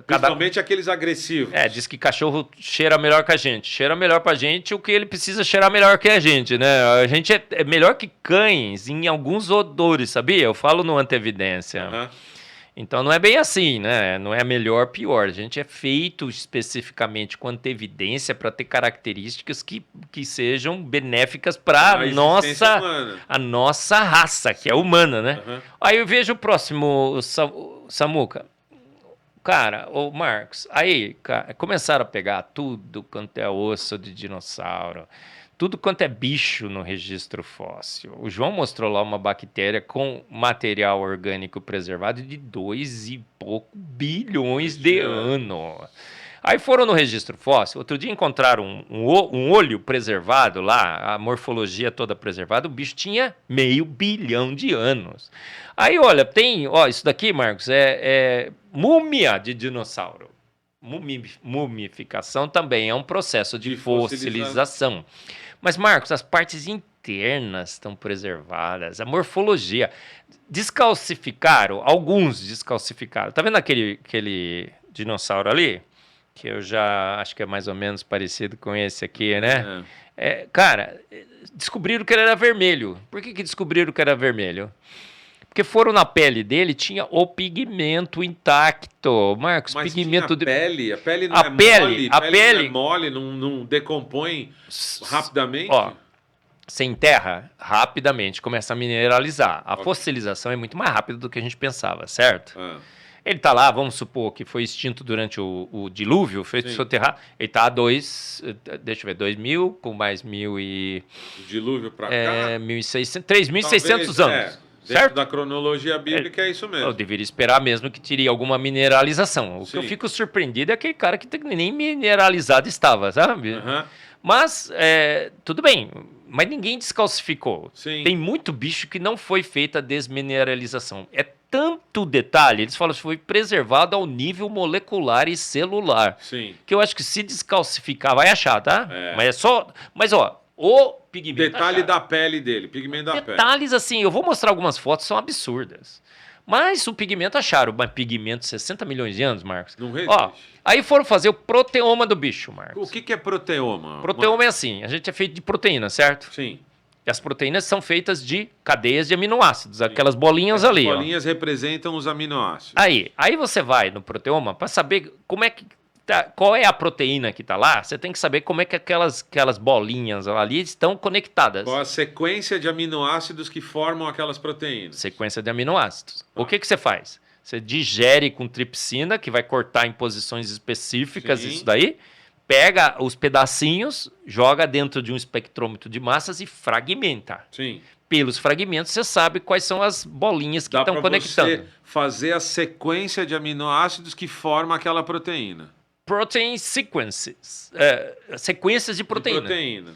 Principalmente aqueles agressivos. Diz que cachorro cheira melhor que a gente. Cheira melhor pra gente o que ele precisa cheirar melhor que a gente, né? A gente é melhor que cães em alguns odores, sabia? Eu falo no Antevidência. Uhum. Então não é bem assim, né? Não é melhor, pior. A gente é feito especificamente com antevidência para ter características que sejam benéficas para a nossa raça, que é humana, né? Uhum. Aí eu vejo o próximo, Samuca. Cara, o Marcos, aí começaram a pegar tudo quanto é osso de dinossauro, tudo quanto é bicho no registro fóssil. O João mostrou lá uma bactéria com material orgânico preservado de 2 e pouco bilhões de anos. Aí foram no registro fóssil, outro dia encontraram um olho preservado lá, a morfologia toda preservada, o bicho tinha 500 milhões de anos. Aí, olha, isso daqui, Marcos, é múmia de dinossauro. Mumificação também é um processo de fossilização. Mas, Marcos, as partes internas estão preservadas, a morfologia. Alguns descalcificaram. Tá vendo aquele dinossauro ali? Que eu já acho que é mais ou menos parecido com esse aqui, né? Cara, descobriram que ele era vermelho. Por que descobriram que era vermelho? Porque foram na pele dele, tinha o pigmento intacto. Marcos, mas pigmento tinha a pele não é mole, a pele não é mole, não decompõe rapidamente? Ó, você enterra rapidamente, começa a mineralizar. A fossilização é muito mais rápida do que a gente pensava, certo? Ele está lá, vamos supor que foi extinto durante o dilúvio, feito soterrar. Ele está a 2.000 com mais 1.000 e... O dilúvio para cá? 1.600, 3.600 anos. Dentro certo? da cronologia bíblica é isso mesmo. Eu deveria esperar mesmo que teria alguma mineralização. O que eu fico surpreendido é aquele cara que nem mineralizado estava, sabe? Uhum. Mas, tudo bem. Mas ninguém descalcificou. Sim. Tem muito bicho que não foi feita a desmineralização. É tanto detalhe, eles falam que foi preservado ao nível molecular e celular. Sim. Que eu acho que se descalcificar, vai achar, tá? Mas, ó, o pigmento... Detalhe da pele dele, pigmento da pele. Detalhes assim, eu vou mostrar algumas fotos, são absurdas. Mas o pigmento acharam, mas pigmento 60 milhões de anos, Marcos. Não resiste. Ó, aí foram fazer o proteoma do bicho, Marcos. O que é proteoma? Proteoma é assim, a gente é feito de proteína, certo? Sim. E as proteínas são feitas de cadeias de aminoácidos, aquelas bolinhas ali. As bolinhas representam os aminoácidos. Aí você vai no proteoma para saber como é que qual é a proteína que está lá, você tem que saber como é que aquelas bolinhas ali estão conectadas. Qual a sequência de aminoácidos que formam aquelas proteínas? Sequência de aminoácidos. O que você faz? Você digere com tripsina, que vai cortar em posições específicas isso daí, pega os pedacinhos, joga dentro de um espectrômetro de massas e fragmenta. Sim. Pelos fragmentos, você sabe quais são as bolinhas que estão conectando. Você fazer a sequência de aminoácidos que formam aquela proteína. Protein sequences. Sequências de proteína. De proteína.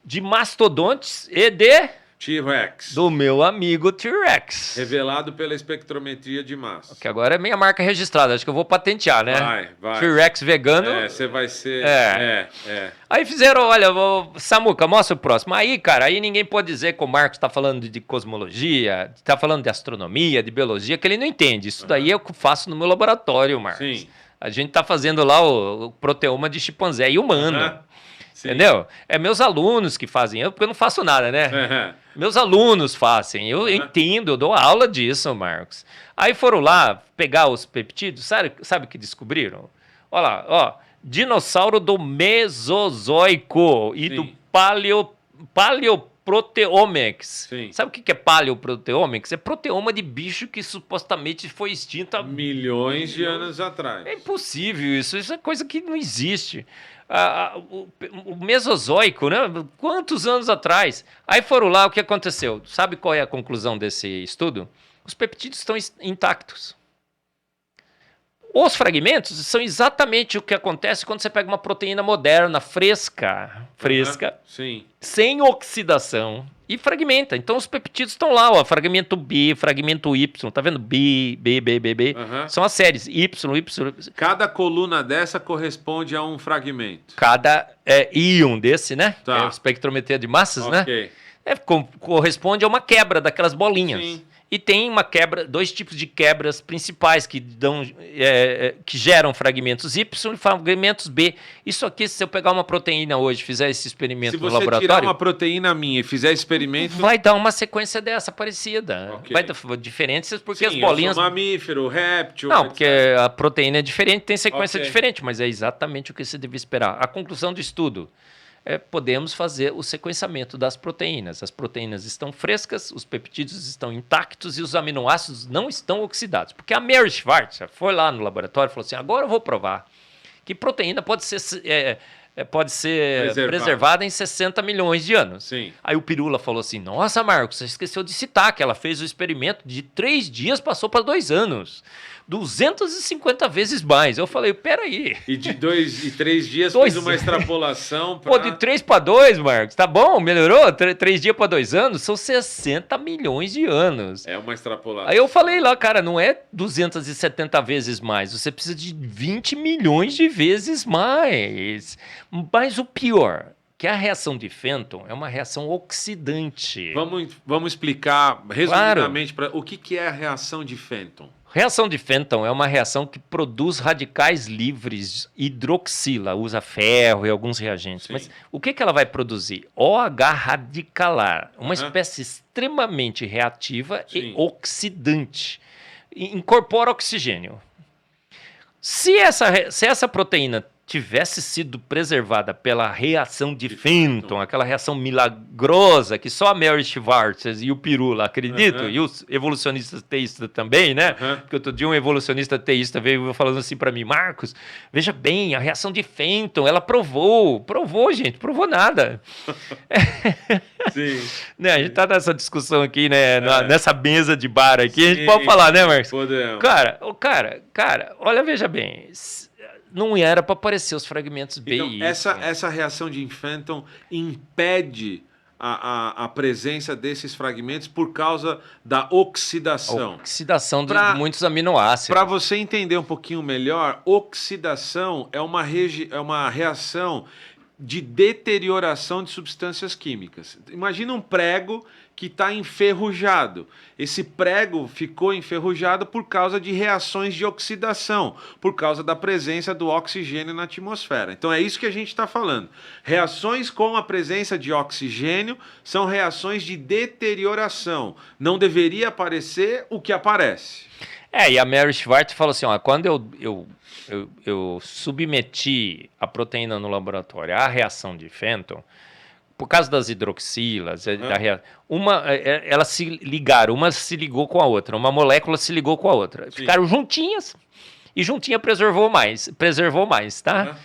De mastodontes e de T-Rex. Do meu amigo T-Rex. Revelado pela espectrometria de massa. Que agora é minha marca registrada, acho que eu vou patentear, né? Vai. T-Rex vegano. Você vai ser... Aí fizeram, olha, Samuca, mostra o próximo. Aí, cara, aí ninguém pode dizer que o Marcos tá falando de cosmologia, tá falando de astronomia, de biologia, que ele não entende. Isso daí é o que eu faço no meu laboratório, Marcos. Sim. A gente tá fazendo lá o proteoma de chimpanzé e humano. Sim. Entendeu? É meus alunos que fazem, porque eu não faço nada, né? Meus alunos fazem, eu entendo, eu dou aula disso, Marcos. Aí foram lá pegar os peptídeos, sabe o que descobriram? Olha lá, ó, dinossauro do Mesozoico e do Paleoproteomics. Sim. Sabe o que é Paleoproteomics? É proteoma de bicho que supostamente foi extinto há milhões de anos atrás. É impossível isso é coisa que não existe. O Mesozoico, né? Quantos anos atrás? Aí foram lá, o que aconteceu? Sabe qual é a conclusão desse estudo? Os peptídeos estão intactos. Os fragmentos são exatamente o que acontece quando você pega uma proteína moderna, fresca, sim. sem oxidação, e fragmenta. Então os peptídeos estão lá, ó, fragmento B, fragmento Y, tá vendo? B. São as séries Y. Cada coluna dessa corresponde a um fragmento. Cada íon desse, né? Tá. É a espectrometria de massas, Ok. né? Corresponde a uma quebra daquelas bolinhas. Sim. E tem uma quebra, dois tipos de quebras principais que geram fragmentos Y e fragmentos B. Isso aqui, se eu pegar uma proteína hoje e fizer esse experimento no laboratório... Se você tirar uma proteína minha e fizer experimento... vai dar uma sequência dessa parecida. Okay. Vai dar diferenças porque Sim, as bolinhas... eu sou mamífero, réptil... Não, etc. porque a proteína é diferente, tem sequência diferente, mas é exatamente o que você deve esperar. A conclusão do estudo... podemos fazer o sequenciamento das proteínas. As proteínas estão frescas, os peptídeos estão intactos e os aminoácidos não estão oxidados. Porque a Mary Schwartz foi lá no laboratório e falou assim, agora eu vou provar que proteína pode ser preservada em 60 milhões de anos. Sim. Aí o Pirula falou assim, nossa, Marcos, você esqueceu de citar que ela fez o experimento de 3 dias, passou para 2 anos. 250 vezes mais. Eu falei, peraí. E de 2 e 3 dias fez uma extrapolação para... Pô, de 3 para 2, Marcos, tá bom? Melhorou? 3 dias para 2 anos? São 60 milhões de anos. É uma extrapolação. Aí eu falei lá, cara, não é 270 vezes mais. Você precisa de 20 milhões de vezes mais. Mas o pior... que a reação de Fenton é uma reação oxidante. Vamos explicar resumidamente o que é a reação de Fenton. Reação de Fenton é uma reação que produz radicais livres, hidroxila, usa ferro e alguns reagentes. Sim. Mas o que ela vai produzir? OH radicalar, uma espécie extremamente reativa e oxidante. Incorpora oxigênio. Se essa proteína tivesse sido preservada pela reação de Fenton, aquela reação milagrosa que só a Mary Schwartz e o Pirula acreditam, e os evolucionistas teístas também, né? Porque outro dia um evolucionista teísta veio falando assim para mim, Marcos, veja bem, a reação de Fenton, ela provou, gente, provou nada. Sim. Né, a gente tá nessa discussão aqui, né, nessa mesa de bar aqui, a gente pode falar, né, Marcos? Podemos. Cara, olha, veja bem, não era para aparecer os fragmentos B então, e essa reação de Fenton impede a presença desses fragmentos por causa da oxidação. Oxidação de muitos aminoácidos. Para você entender um pouquinho melhor, oxidação é uma reação de deterioração de substâncias químicas. Imagina um prego que está enferrujado. Esse prego ficou enferrujado por causa de reações de oxidação, por causa da presença do oxigênio na atmosfera. Então é isso que a gente está falando. Reações com a presença de oxigênio são reações de deterioração. Não deveria aparecer o que aparece. E a Mary Schwartz falou assim, ó, quando eu submeti a proteína no laboratório à reação de Fenton, por causa das hidroxilas, elas se ligaram, uma se ligou com a outra, uma molécula se ligou com a outra. Sim. Ficaram juntinhas e juntinha preservou mais, tá?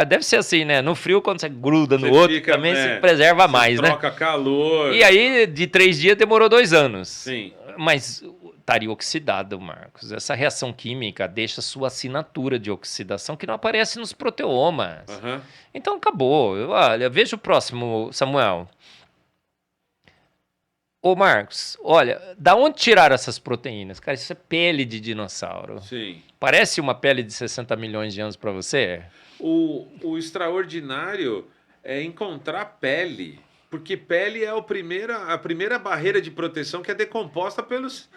Deve ser assim, né? No frio, quando você gruda no outro, também se preserva mais, né? Troca calor. E aí, de 3 dias, demorou 2 anos. Sim. Mas estaria oxidado, Marcos. Essa reação química deixa sua assinatura de oxidação que não aparece nos proteomas. Então acabou. Olha, veja o próximo, Samuel. Ô, Marcos, olha, da onde tiraram essas proteínas? Cara, isso é pele de dinossauro. Sim. Parece uma pele de 60 milhões de anos para você? O extraordinário é encontrar pele, porque pele é a primeira barreira de proteção que é decomposta pelos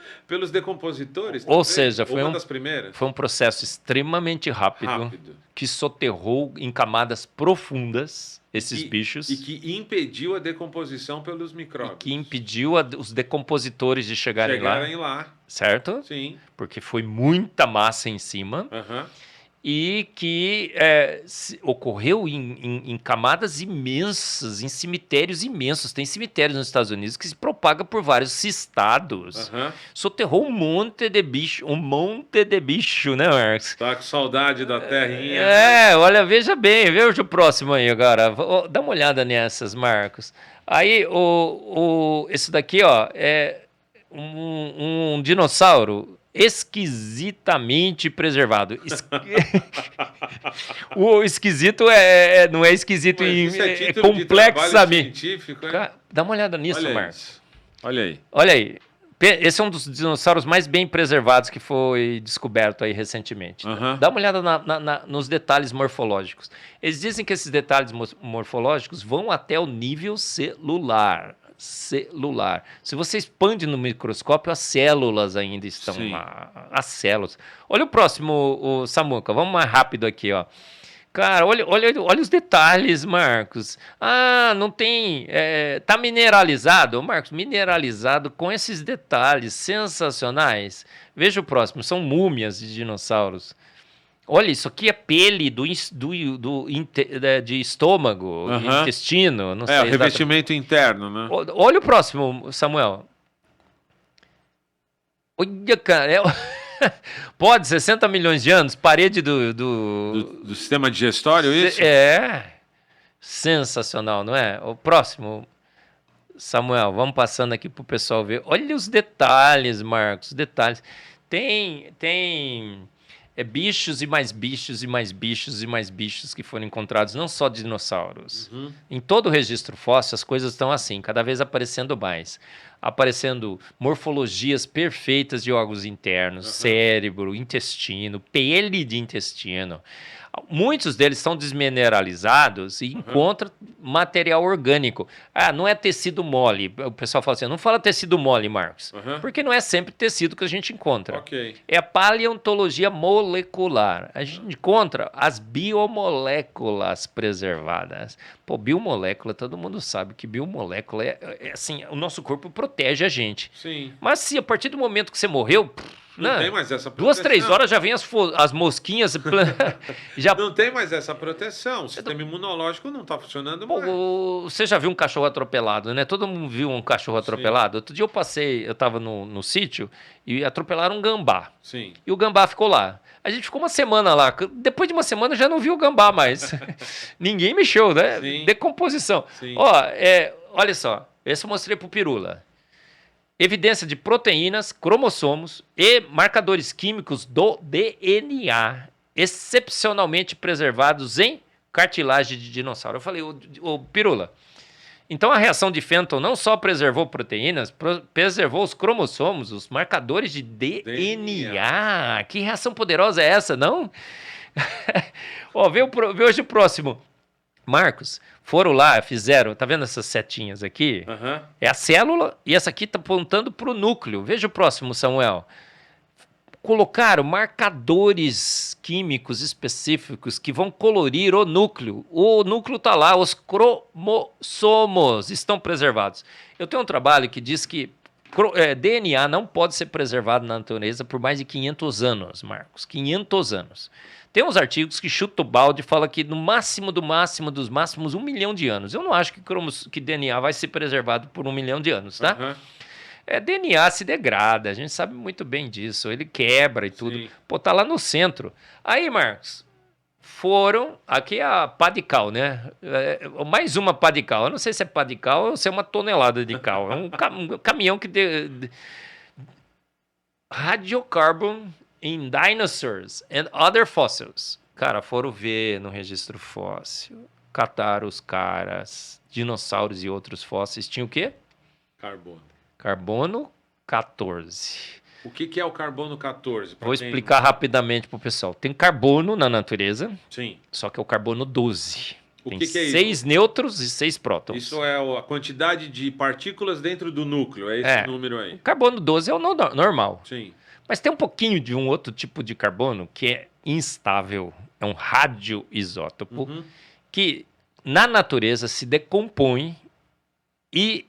decompositores, Ou talvez. seja, Ou uma das primeiras. foi um processo extremamente rápido, que soterrou em camadas profundas esses bichos. E que impediu a decomposição pelos micróbios. Que impediu os decompositores de chegarem lá. Certo? Sim. Porque foi muita massa em cima. E que ocorreu em camadas imensas, em cemitérios imensos. Tem cemitérios nos Estados Unidos que se propaga por vários estados. Soterrou um monte de bicho, né, Marcos? Tá com saudade da terrinha. Olha, veja bem, veja o próximo aí agora. Dá uma olhada nessas, Marcos. Aí, esse daqui, ó, é um dinossauro esquisitamente preservado. O esquisito não é esquisito, é complexamente. Dá uma olhada nisso, Marcos. Olha aí. Olha aí. Esse é um dos dinossauros mais bem preservados que foi descoberto aí recentemente. Dá uma olhada nos detalhes morfológicos. Eles dizem que esses detalhes morfológicos vão até o nível celular. Se você expande no microscópio, as células ainda estão lá. As células. Olha o próximo, o Samuca. Vamos mais rápido aqui, ó. Cara, olha os detalhes, Marcos. Não tem... tá mineralizado. Marcos, mineralizado com esses detalhes sensacionais. Veja o próximo. São múmias de dinossauros. Olha, isso aqui é pele de estômago, intestino, não sei. O revestimento interno, né? Olha o próximo, Samuel. Olha, cara, pode, 60 milhões de anos, parede do sistema digestório, isso? Sensacional, não é? O próximo, Samuel, vamos passando aqui para o pessoal ver. Olha os detalhes, Marcos, detalhes. Tem bichos e mais bichos e mais bichos e mais bichos que foram encontrados, não só dinossauros. Em todo o registro fóssil, as coisas estão assim, cada vez aparecendo mais. Aparecendo morfologias perfeitas de órgãos internos, cérebro, intestino, pele de intestino. Muitos deles são desmineralizados e encontram material orgânico. Não é tecido mole. O pessoal fala assim, não fala tecido mole, Marcos. Porque não é sempre tecido que a gente encontra. É a paleontologia molecular. A gente encontra as biomoléculas preservadas. Pô, biomolécula, todo mundo sabe que biomolécula é assim, o nosso corpo protege a gente. Sim. Mas se a partir do momento que você morreu... Não tem mais essa proteção. 2-3 horas já vem as mosquinhas. Não tem mais essa proteção. O sistema imunológico não está funcionando mais. Você já viu um cachorro atropelado, né? Todo mundo viu um cachorro atropelado. Outro dia eu estava no sítio e atropelaram um gambá. Sim. E o gambá ficou lá. A gente ficou uma semana lá. Depois de uma semana já não viu o gambá mais. Ninguém mexeu, né? Sim. Decomposição. Sim. Olha só. Esse eu mostrei pro Pirula. Evidência de proteínas, cromossomos e marcadores químicos do DNA, excepcionalmente preservados em cartilagem de dinossauro. Eu falei, ô Pirula, então a reação de Fenton não só preservou proteínas, preservou os cromossomos, os marcadores de DNA. Que reação poderosa é essa, não? Vê hoje o próximo. Marcos, foram lá, fizeram, tá vendo essas setinhas aqui? É a célula e essa aqui tá apontando para o núcleo. Veja o próximo, Samuel. Colocaram marcadores químicos específicos que vão colorir o núcleo. O núcleo tá lá, os cromossomos estão preservados. Eu tenho um trabalho que diz que DNA não pode ser preservado na natureza por mais de 500 anos, Marcos. 500 anos. Tem uns artigos que chutam o balde e falam que no máximo dos máximos 1 milhão de anos. Eu não acho que DNA vai ser preservado por 1 milhão de anos, tá? DNA se degrada, a gente sabe muito bem disso. Ele quebra e tudo. Sim. Pô, tá lá no centro. Aí, Marcos, aqui é a pá de cal, né? Mais uma pá de cal. Eu não sei se é pá de cal ou se é uma tonelada de cal. É um caminhão que... Radiocarbon in dinosaurs and other fossils. Cara, foram ver no registro fóssil, cataram os caras, dinossauros e outros fósseis. Tinha o quê? Carbono. Carbono 14. O que é o carbono 14? Vou explicar rapidamente para o pessoal. Tem carbono na natureza, Sim. só que é o carbono 12. Tem que é 6 isso? Nêutrons e 6 prótons. Isso é a quantidade de partículas dentro do núcleo, é esse número aí. O carbono 12 é o normal. Sim. Mas tem um pouquinho de um outro tipo de carbono que é instável. É um radioisótopo que na natureza se decompõe e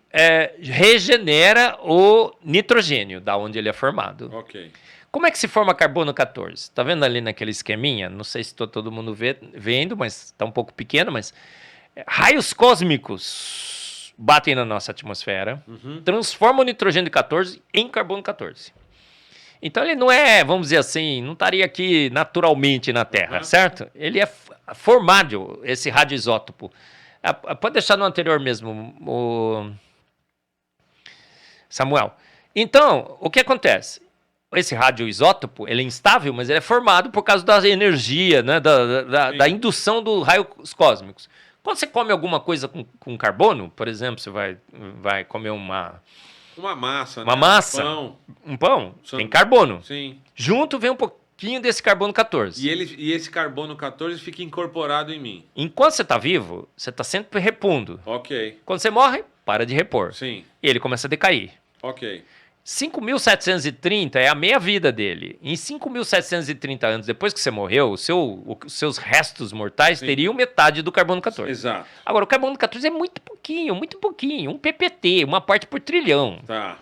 regenera o nitrogênio, da onde ele é formado. Ok. Como é que se forma carbono 14? Tá vendo ali naquele esqueminha? Não sei se está todo mundo vendo, mas está um pouco pequeno, mas raios cósmicos batem na nossa atmosfera, transformam o nitrogênio 14 em carbono 14. Então ele não é, vamos dizer assim, não estaria aqui naturalmente na Terra, certo? Ele é formado, esse radioisótopo. Pode deixar no anterior mesmo, o Samuel. Então, o que acontece? Esse radioisótopo, ele é instável, mas ele é formado por causa da energia, né, da indução dos raios cósmicos. Quando você come alguma coisa com carbono, por exemplo, você vai comer uma massa, uma massa, um pão, tem carbono. Sim. Junto vem um pouquinho desse carbono 14. E esse carbono 14 fica incorporado em mim. Enquanto você está vivo, você está sempre repondo. Ok. Quando você morre, para de repor. Sim. E ele começa a decair. Ok. 5.730 é a meia-vida dele. Em 5.730 anos depois que você morreu, os seus restos mortais teriam metade do carbono 14. Exato. Agora, o carbono 14 é muito pouquinho. Um ppt, uma parte por trilhão. Tá.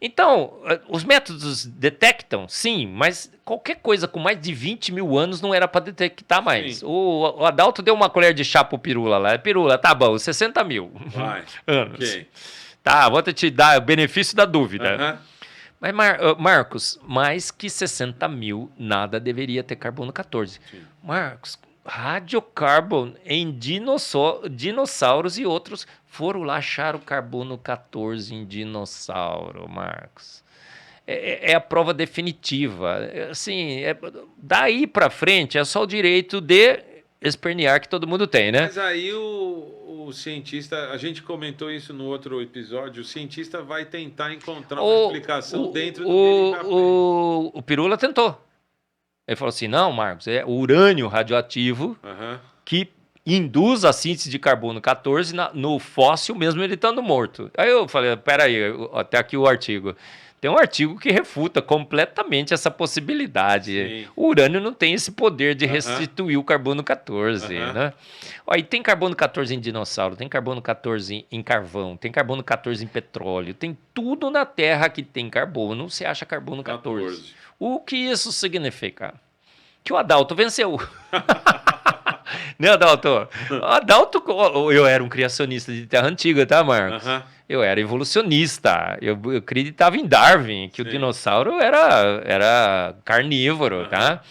Então, os métodos detectam, sim, mas qualquer coisa com mais de 20 mil anos não era para detectar mais. O Adalto deu uma colher de chá pro Pirula lá. Pirula, tá bom, 60 mil anos. Ok. Tá, vou te dar o benefício da dúvida. Mas, Marcos, mais que 60 mil, nada deveria ter carbono 14. Sim. Marcos, radiocarbon em dinossauros e outros foram lá achar o carbono 14 em dinossauro, Marcos. É a prova definitiva. Assim, daí para frente é só o direito de espernear que todo mundo tem, né? Mas aí o cientista, a gente comentou isso no outro episódio, o cientista vai tentar encontrar uma explicação dentro do que ele já o Pirula tentou. Ele falou assim, não, Marcos, é o urânio radioativo que induz a síntese de carbono 14 no fóssil mesmo ele estando morto. Aí eu falei, peraí, até aqui o artigo. Tem um artigo que refuta completamente essa possibilidade. Sim. O urânio não tem esse poder de restituir o carbono 14, né? Ó, e tem carbono 14 em dinossauro, tem carbono 14 em carvão, tem carbono 14 em petróleo, tem tudo na Terra que tem carbono, você acha carbono 14. O que isso significa? Que o Adalto venceu. Né, Adalto? Eu era um criacionista de terra antiga, tá, Marcos? Eu era evolucionista. Eu acreditava em Darwin, que o dinossauro era carnívoro, tá?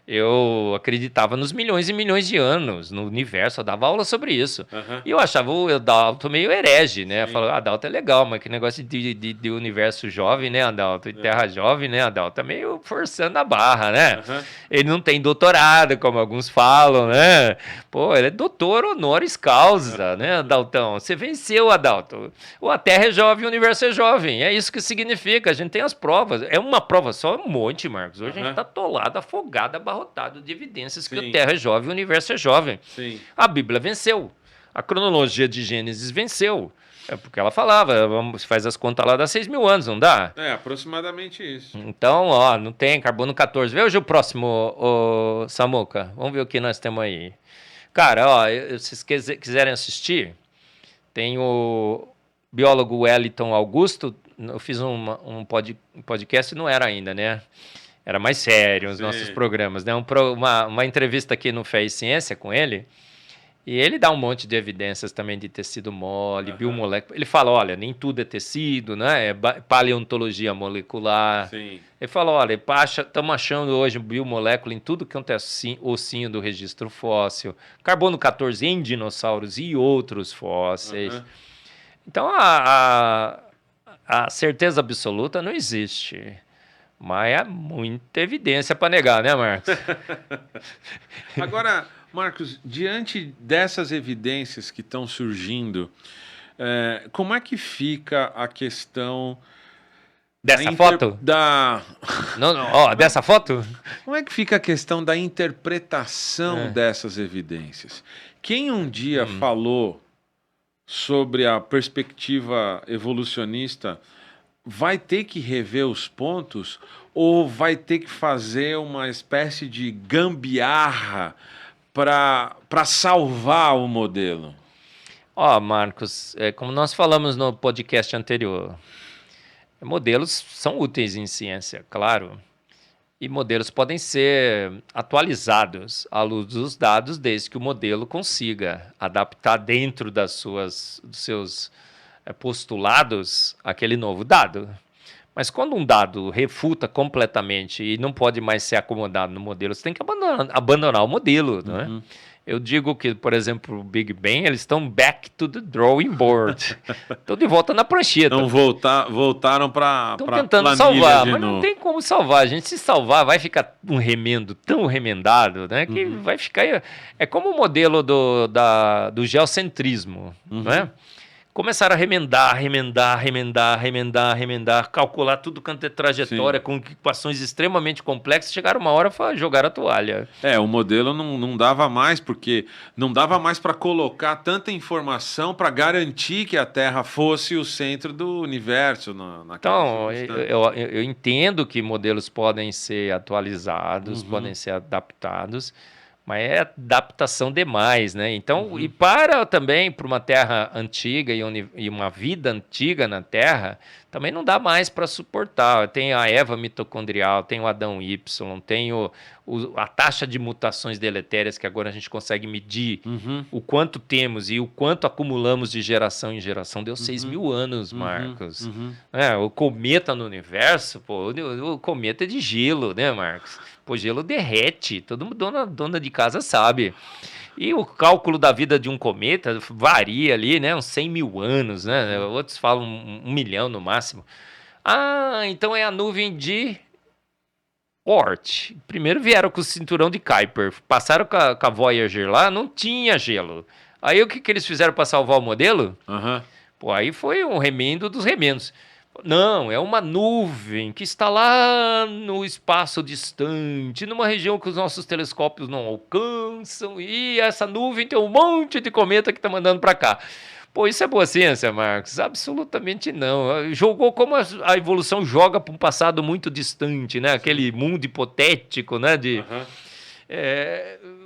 Eu acreditava nos milhões e milhões de anos, no universo, eu dava aula sobre isso. E eu achava o Adalto meio herege, né? Eu falava, Adalto é legal, mas que negócio de universo jovem, né, Adalto? E terra jovem, né, Adalto? É meio forçando a barra, né? Ele não tem doutorado, como alguns falam, né? Pô, ele é doutor honoris causa, né, Adaltão? Você venceu, Adalto. A Terra é jovem, o universo é jovem. É isso que significa, a gente tem as provas. É uma prova só, um monte, Marcos. Hoje a gente tá atolado, afogado, abarrotado de evidências que a Terra é jovem, o universo é jovem. A Bíblia venceu. A cronologia de Gênesis venceu. É porque ela falava, faz as contas lá, dá 6 mil anos, não dá? É, aproximadamente isso. Então, ó, não tem carbono 14. Vê hoje o próximo, Samuca. Vamos ver o que nós temos aí. Cara, ó, se vocês quiserem assistir, tem o biólogo Wellington Augusto. Eu fiz um podcast, não era ainda, né? Era mais sério os nossos programas, né? Uma entrevista aqui no Fé e Ciência com ele. E ele dá um monte de evidências também de tecido mole, biomolécula. Ele fala, olha, nem tudo é tecido, né? É paleontologia molecular. Ele fala, olha, estamos achando hoje biomolécula em tudo que é ossinho do registro fóssil. Carbono 14 em dinossauros e outros fósseis. Então, a certeza absoluta não existe. Mas há muita evidência para negar, né, Marcos? Agora, Marcos, diante dessas evidências que estão surgindo, Como é que fica a questão Dessa foto? Não, ó, dessa foto? Como é que fica a questão da interpretação dessas evidências? Quem um dia falou sobre a perspectiva evolucionista vai ter que rever os pontos ou vai ter que fazer uma espécie de gambiarra para salvar o modelo? Ó, Marcos, como nós falamos no podcast anterior, modelos são úteis em ciência, claro. E modelos podem ser atualizados à luz dos dados, desde que o modelo consiga adaptar dentro dos seus postulados aquele novo dado. Mas quando um dado refuta completamente e não pode mais ser acomodado no modelo, você tem que abandonar o modelo, não é? Eu digo que, por exemplo, o Big Bang, eles estão back to the drawing board. Estão de volta na prancheta. Então voltaram para estão tentando salvar, mas não tem como salvar. A gente, se salvar, vai ficar um remendo tão remendado, né? Que vai ficar... É como o modelo do geocentrismo, não é? Começaram a remendar, calcular tudo quanto é trajetória, com equações extremamente complexas, chegaram uma hora para jogar a toalha. O modelo não dava mais, porque não dava mais para colocar tanta informação para garantir que a Terra fosse o centro do universo. Então, eu entendo que modelos podem ser atualizados, podem ser adaptados, mas é adaptação demais, né? Então, e também para uma Terra antiga e uma vida antiga na Terra, também não dá mais para suportar. Tem a Eva mitocondrial, tem o Adão Y, tem a taxa de mutações deletérias que agora a gente consegue medir o quanto temos e o quanto acumulamos de geração em geração. Deu 6.000 anos, Marcos. O cometa no universo, pô, o cometa é de gelo, né, Marcos? Pô, gelo derrete, todo mundo, dona de casa sabe. E o cálculo da vida de um cometa varia ali, né? Uns 100.000 anos, né? Outros falam 1 milhão no máximo. Então é a nuvem de Oort. Primeiro vieram com o cinturão de Kuiper, passaram com a Voyager lá, não tinha gelo. Aí o que eles fizeram para salvar o modelo? Pô, aí foi um remendo dos remendos. Não, é uma nuvem que está lá no espaço distante, numa região que os nossos telescópios não alcançam, e essa nuvem tem um monte de cometa que está mandando para cá. Pô, isso é boa ciência, Marcos? Absolutamente não. Jogou como a evolução joga para um passado muito distante, né? Aquele mundo hipotético, né?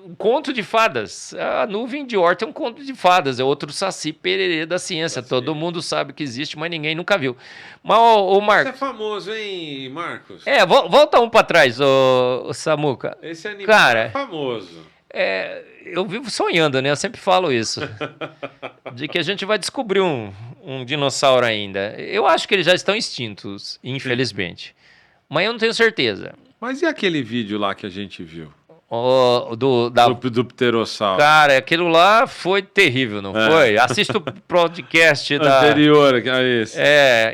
Um conto de fadas. A nuvem de Oort é um conto de fadas, é outro Saci Pererê da ciência. Todo mundo sabe que existe, mas ninguém nunca viu. Mas, Marcos... Isso é famoso, hein, Marcos? Volta um para trás, ô Samuca. Esse animal é famoso. Eu vivo sonhando, né? Eu sempre falo isso. De que a gente vai descobrir um dinossauro ainda. Eu acho que eles já estão extintos, infelizmente. Mas eu não tenho certeza. Mas e aquele vídeo lá que a gente viu? Do pterossauro. Cara, aquilo lá foi terrível, não foi? Assista o podcast anterior a esse.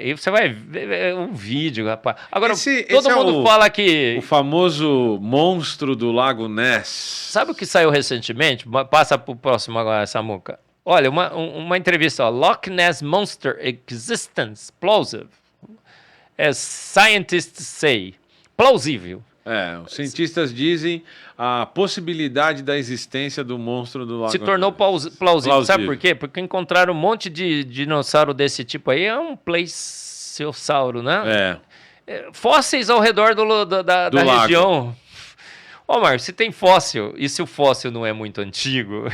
E você vai ver um vídeo, rapaz. Agora, todo mundo fala que... O famoso monstro do Lago Ness. Sabe o que saiu recentemente? Passa pro próximo agora, Samuca. Olha, uma entrevista, ó, Loch Ness Monster Existence Plausible. Scientists say. Plausível. Os cientistas dizem a possibilidade da existência do monstro do Lago Ness. Se tornou plausível. Sabe por quê? Porque encontraram um monte de dinossauro desse tipo aí. É um plesiosauro, né? Fósseis ao redor da região. Marcos, se tem fóssil, e se o fóssil não é muito antigo,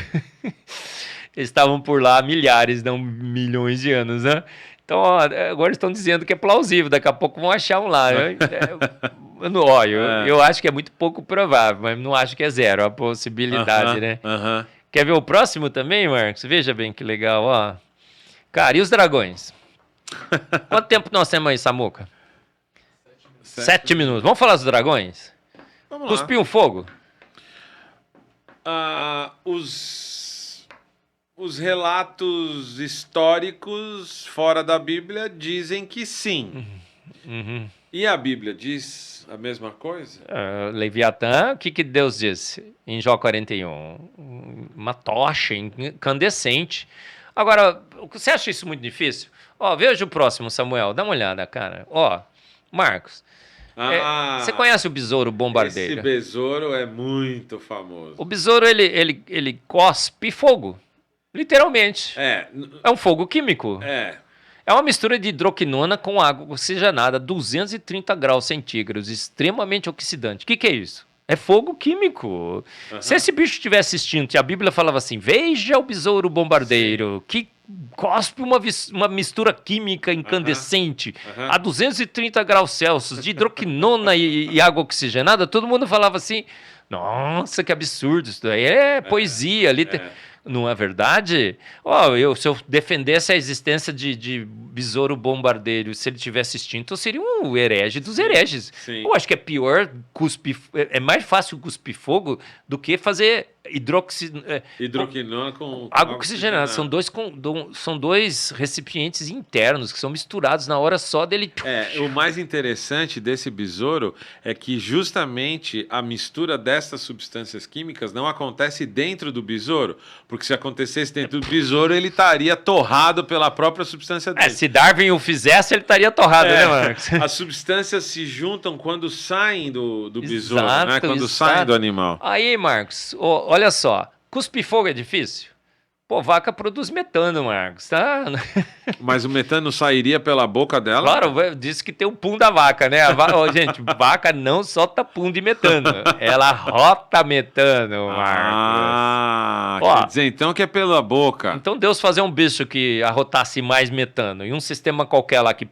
eles estavam por lá há milhares, não milhões de anos, né? Então, agora estão dizendo que é plausível. Daqui a pouco vão achar um lá, né? Eu acho que é muito pouco provável, mas não acho que é zero a possibilidade, né? Quer ver o próximo também, Marcos? Veja bem que legal, ó. Cara, e os dragões? Quanto tempo nós temos aí, Samuca? 7 minutos. Vamos falar dos dragões? Vamos lá. Cuspiu um fogo? Os relatos históricos fora da Bíblia dizem que sim. E a Bíblia diz a mesma coisa? Leviatã, o que Deus disse em Jó 41? Uma tocha incandescente. Agora, você acha isso muito difícil? Ó, veja o próximo, Samuel. Dá uma olhada, cara. Ó, Marcos. Você conhece o besouro bombardeiro? Esse besouro é muito famoso. O besouro, ele cospe fogo. Literalmente. É um fogo químico. É uma mistura de hidroquinona com água oxigenada a 230 graus centígrados, extremamente oxidante. O que é isso? É fogo químico. Se esse bicho tivesse extinto e a Bíblia falava assim, veja o besouro bombardeiro, que cospe uma mistura química incandescente a 230 graus Celsius, de hidroquinona e água oxigenada, todo mundo falava assim, nossa, que absurdo, isso daí é poesia. Não é verdade? Se eu defendesse a existência de besouro bombardeiro, se ele tivesse extinto, eu seria um herege dos hereges. Sim. Eu acho que é pior é mais fácil cuspir fogo do que fazer hidroquinona com água oxigenada. São dois recipientes internos que são misturados na hora só dele. O mais interessante desse besouro é que justamente a mistura dessas substâncias químicas não acontece dentro do besouro, porque se acontecesse dentro do besouro, ele estaria torrado pela própria substância dele. Se Darwin o fizesse, ele estaria torrado, né, Marcos? As substâncias se juntam quando saem do besouro, né? Quando saem do animal. Aí, Marcos, olha só, cuspir fogo é difícil? Pô, vaca produz metano, Marcos, tá? Mas o metano sairia pela boca dela? Claro, disse que tem o pum da vaca, né? Gente, vaca não solta pum de metano, ela rota metano, Marcos. Quer dizer então que é pela boca. Então Deus fazer um bicho que arrotasse mais metano e um sistema qualquer lá que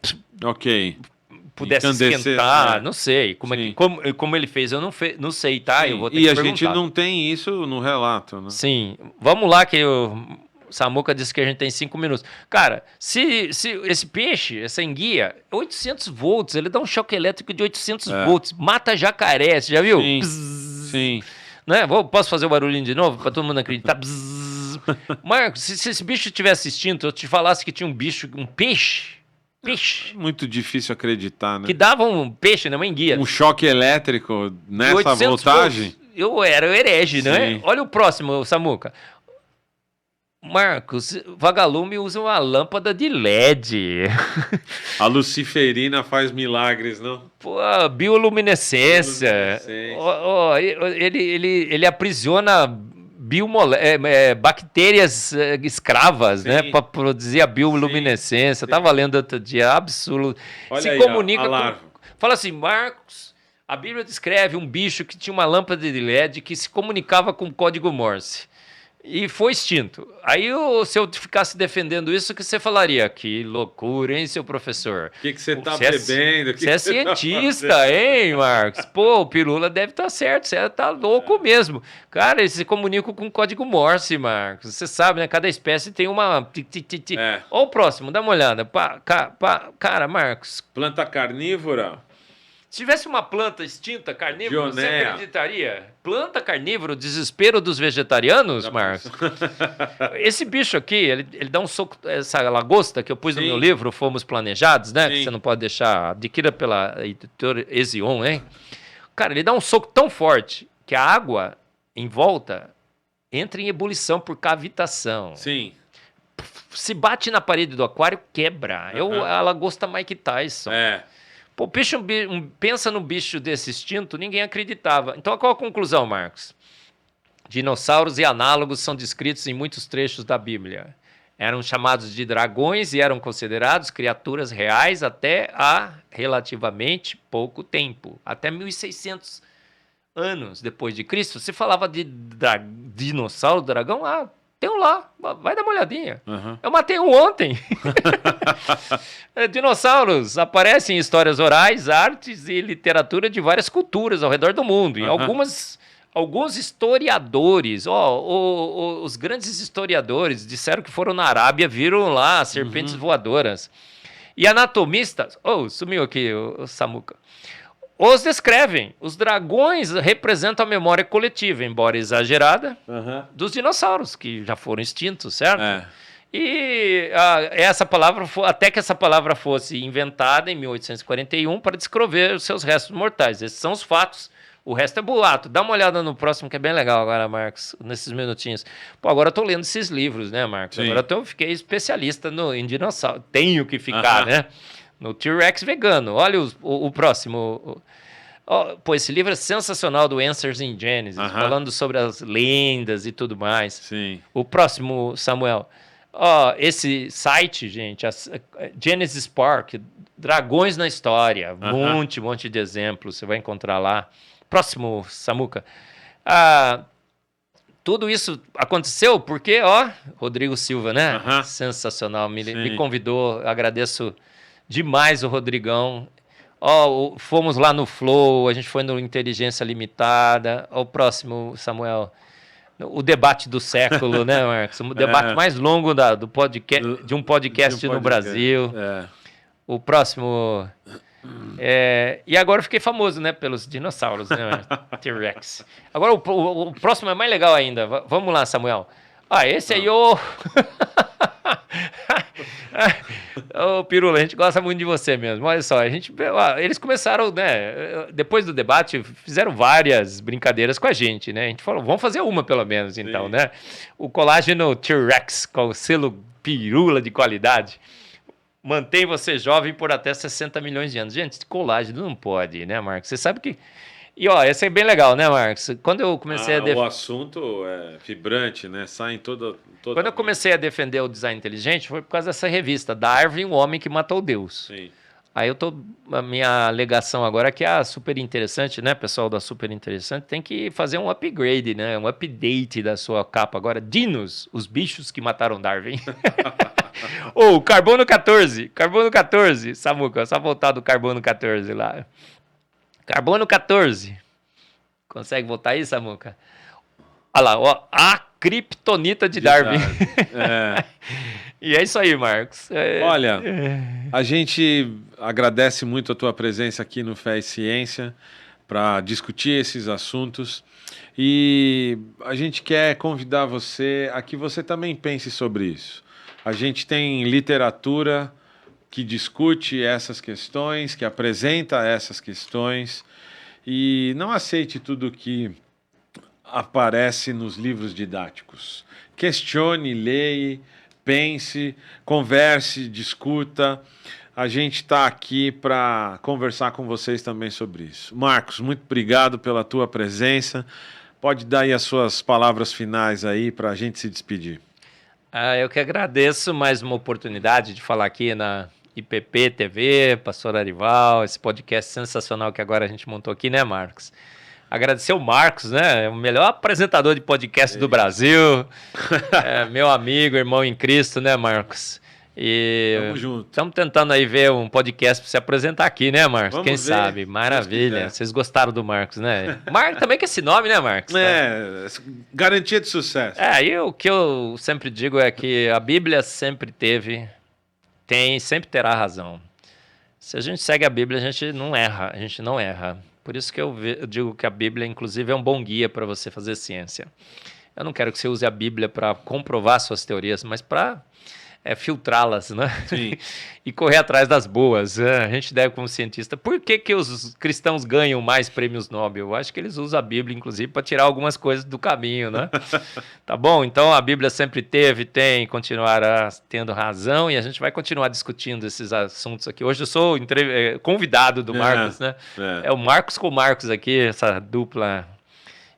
pudesse esquentar, não sei. Como ele fez, eu não sei, tá? Sim. Eu vou ter que perguntar. Gente não tem isso no relato, né? Sim. Vamos lá que o Samuca disse que a gente tem 5 minutos. Cara, se esse peixe, essa enguia, 800 volts, ele dá um choque elétrico de 800 volts, mata jacaré, você já viu? Sim. Sim. Né? Posso fazer o barulhinho de novo para todo mundo acreditar? Marcos, se esse bicho tivesse extinto, eu te falasse que tinha um peixe. Muito difícil acreditar, né? Que dava um peixe, né? Uma enguia. Um choque elétrico nessa voltagem? Eu era o herege, né? Olha o próximo, Samuca. Marcos, vagalume usa uma lâmpada de LED. A luciferina faz milagres, não? Pô, bioluminescência. Ele aprisiona bactérias escravas, né, para produzir a bioluminescência. Eu estava lendo outro dia, absoluto. Olha aí, comunica fala assim, Marcos, a Bíblia descreve um bicho que tinha uma lâmpada de LED que se comunicava com código Morse. E foi extinto. Aí, se eu ficasse defendendo isso, o que você falaria? Que loucura, hein, seu professor? O que você está bebendo? Você é cientista, hein, Marcos? Pô, o Pirula deve estar certo, você está louco mesmo. Cara, eles se comunicam com código Morse, Marcos. Você sabe, né? Cada espécie tem uma... Olha o próximo, dá uma olhada. Cara, Marcos. Planta carnívora? Se tivesse uma planta extinta, carnívora, você acreditaria? Planta carnívora, o desespero dos vegetarianos, Marcos? Esse bicho aqui, ele dá um soco... Essa lagosta que eu pus no meu livro, Fomos Planejados, né? Que você não pode deixar... Adquira pela editora Ezion, hein? Cara, ele dá um soco tão forte que a água em volta entra em ebulição por cavitação. Sim. Se bate na parede do aquário, quebra. A lagosta Mike Tyson. Pô, pensa num bicho desse extinto, ninguém acreditava. Então, qual a conclusão, Marcos? Dinossauros e análogos são descritos em muitos trechos da Bíblia. Eram chamados de dragões e eram considerados criaturas reais até há relativamente pouco tempo. Até 1600 anos depois de Cristo, se falava de dinossauro, dragão, tem um lá, vai dar uma olhadinha. Eu matei um ontem. Dinossauros aparecem em histórias orais, artes e literatura de várias culturas ao redor do mundo. E alguns historiadores, os grandes historiadores disseram que foram na Arábia, viram lá serpentes voadoras. E anatomistas... sumiu aqui o Samuca. Os descrevem. Os dragões representam a memória coletiva, embora exagerada, dos dinossauros, que já foram extintos, certo? E até que essa palavra fosse inventada em 1841 para descrever os seus restos mortais. Esses são os fatos O resto é boato. Dá uma olhada no próximo, que é bem legal agora, Marcos, nesses minutinhos. Pô, agora eu tô lendo esses livros, né, Marcos? Sim. Agora eu fiquei especialista em dinossauro. Tenho que ficar, né? No T-Rex vegano. Olha o próximo. Pô, esse livro é sensacional, do Answers in Genesis, falando sobre as lendas e tudo mais. Sim. O próximo, Samuel. Esse site, gente, Genesis Park, Dragões na História, monte de exemplos, você vai encontrar lá. Próximo, Samuca. Tudo isso aconteceu porque, Rodrigo Silva, né? Sensacional, me convidou, agradeço demais o Rodrigão. Fomos lá no Flow, a gente foi no Inteligência Limitada. O próximo, Samuel. O debate do século, né, Marcos? O debate mais longo de um podcast no Brasil. O próximo... e agora eu fiquei famoso, né, pelos dinossauros, né, T-Rex. Agora o próximo é mais legal ainda. Vamos lá, Samuel. Esse aí, Ô, Pirula, a gente gosta muito de você mesmo. Olha só, eles começaram, né? Depois do debate, fizeram várias brincadeiras com a gente, né? A gente falou, vamos fazer uma pelo menos, então, né? O colágeno T-Rex, com o selo Pirula de qualidade, mantém você jovem por até 60 milhões de anos. Gente, colágeno não pode, né, Marcos? Você sabe que... E, esse é bem legal, né, Marcos? Quando eu comecei a... O assunto é vibrante, né? Sai em toda... Quando eu comecei a defender o design inteligente, foi por causa dessa revista, Darwin, o Homem que Matou Deus. Sim. Aí a minha alegação agora é que a Super Interessante, né, pessoal da Super Interessante, tem que fazer um upgrade, né, um update da sua capa agora. Dinos, os bichos que mataram Darwin. Carbono 14, Samuca, só voltar do Carbono 14 lá. Carbono 14. Consegue voltar aí, Samuca? Olha lá, a Kryptonita de Darwin. E é isso aí, Marcos. Olha, a gente agradece muito a tua presença aqui no Fé e Ciência para discutir esses assuntos. E a gente quer convidar você a que você também pense sobre isso. A gente tem literatura que discute essas questões, que apresenta essas questões, e não aceite tudo que aparece nos livros didáticos. Questione, leia, pense, converse, discuta. A gente está aqui para conversar com vocês também sobre isso. Marcos, muito obrigado pela tua presença. Pode dar aí as suas palavras finais aí para a gente se despedir. Eu que agradeço mais uma oportunidade de falar aqui na IPP TV, Pastor Arival, esse podcast sensacional que agora a gente montou aqui, né, Marcos? Agradecer o Marcos, né? O melhor apresentador de podcast do Brasil. Meu amigo, irmão em Cristo, né, Marcos? E tamo junto. Estamos tentando aí ver um podcast para se apresentar aqui, né, Marcos? Vamos Quem ver, sabe? Maravilha. Vocês gostaram do Marcos, né? Marcos também com esse nome, né, Marcos? Garantia de sucesso. E o que eu sempre digo é que a Bíblia sempre sempre terá razão. Se a gente segue a Bíblia, a gente não erra. Por isso que eu digo que a Bíblia, inclusive, é um bom guia para você fazer ciência. Eu não quero que você use a Bíblia para comprovar suas teorias, mas para filtrá-las, né? Sim. E correr atrás das boas. A gente deve, como cientista. Por que os cristãos ganham mais prêmios Nobel? Eu acho que eles usam a Bíblia, inclusive, para tirar algumas coisas do caminho, né? Tá bom? Então, a Bíblia sempre tem, continuará tendo razão, e a gente vai continuar discutindo esses assuntos aqui. Hoje eu sou convidado do Marcos, né? É o Marcos com o Marcos aqui, essa dupla.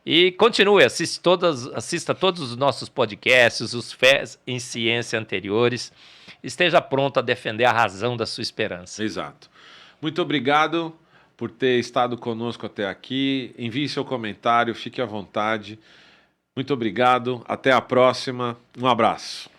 E continue, assista todos os nossos podcasts, os Fé em Ciência anteriores. Esteja pronto a defender a razão da sua esperança. Exato. Muito obrigado por ter estado conosco até aqui. Envie seu comentário, fique à vontade. Muito obrigado. Até a próxima. Um abraço.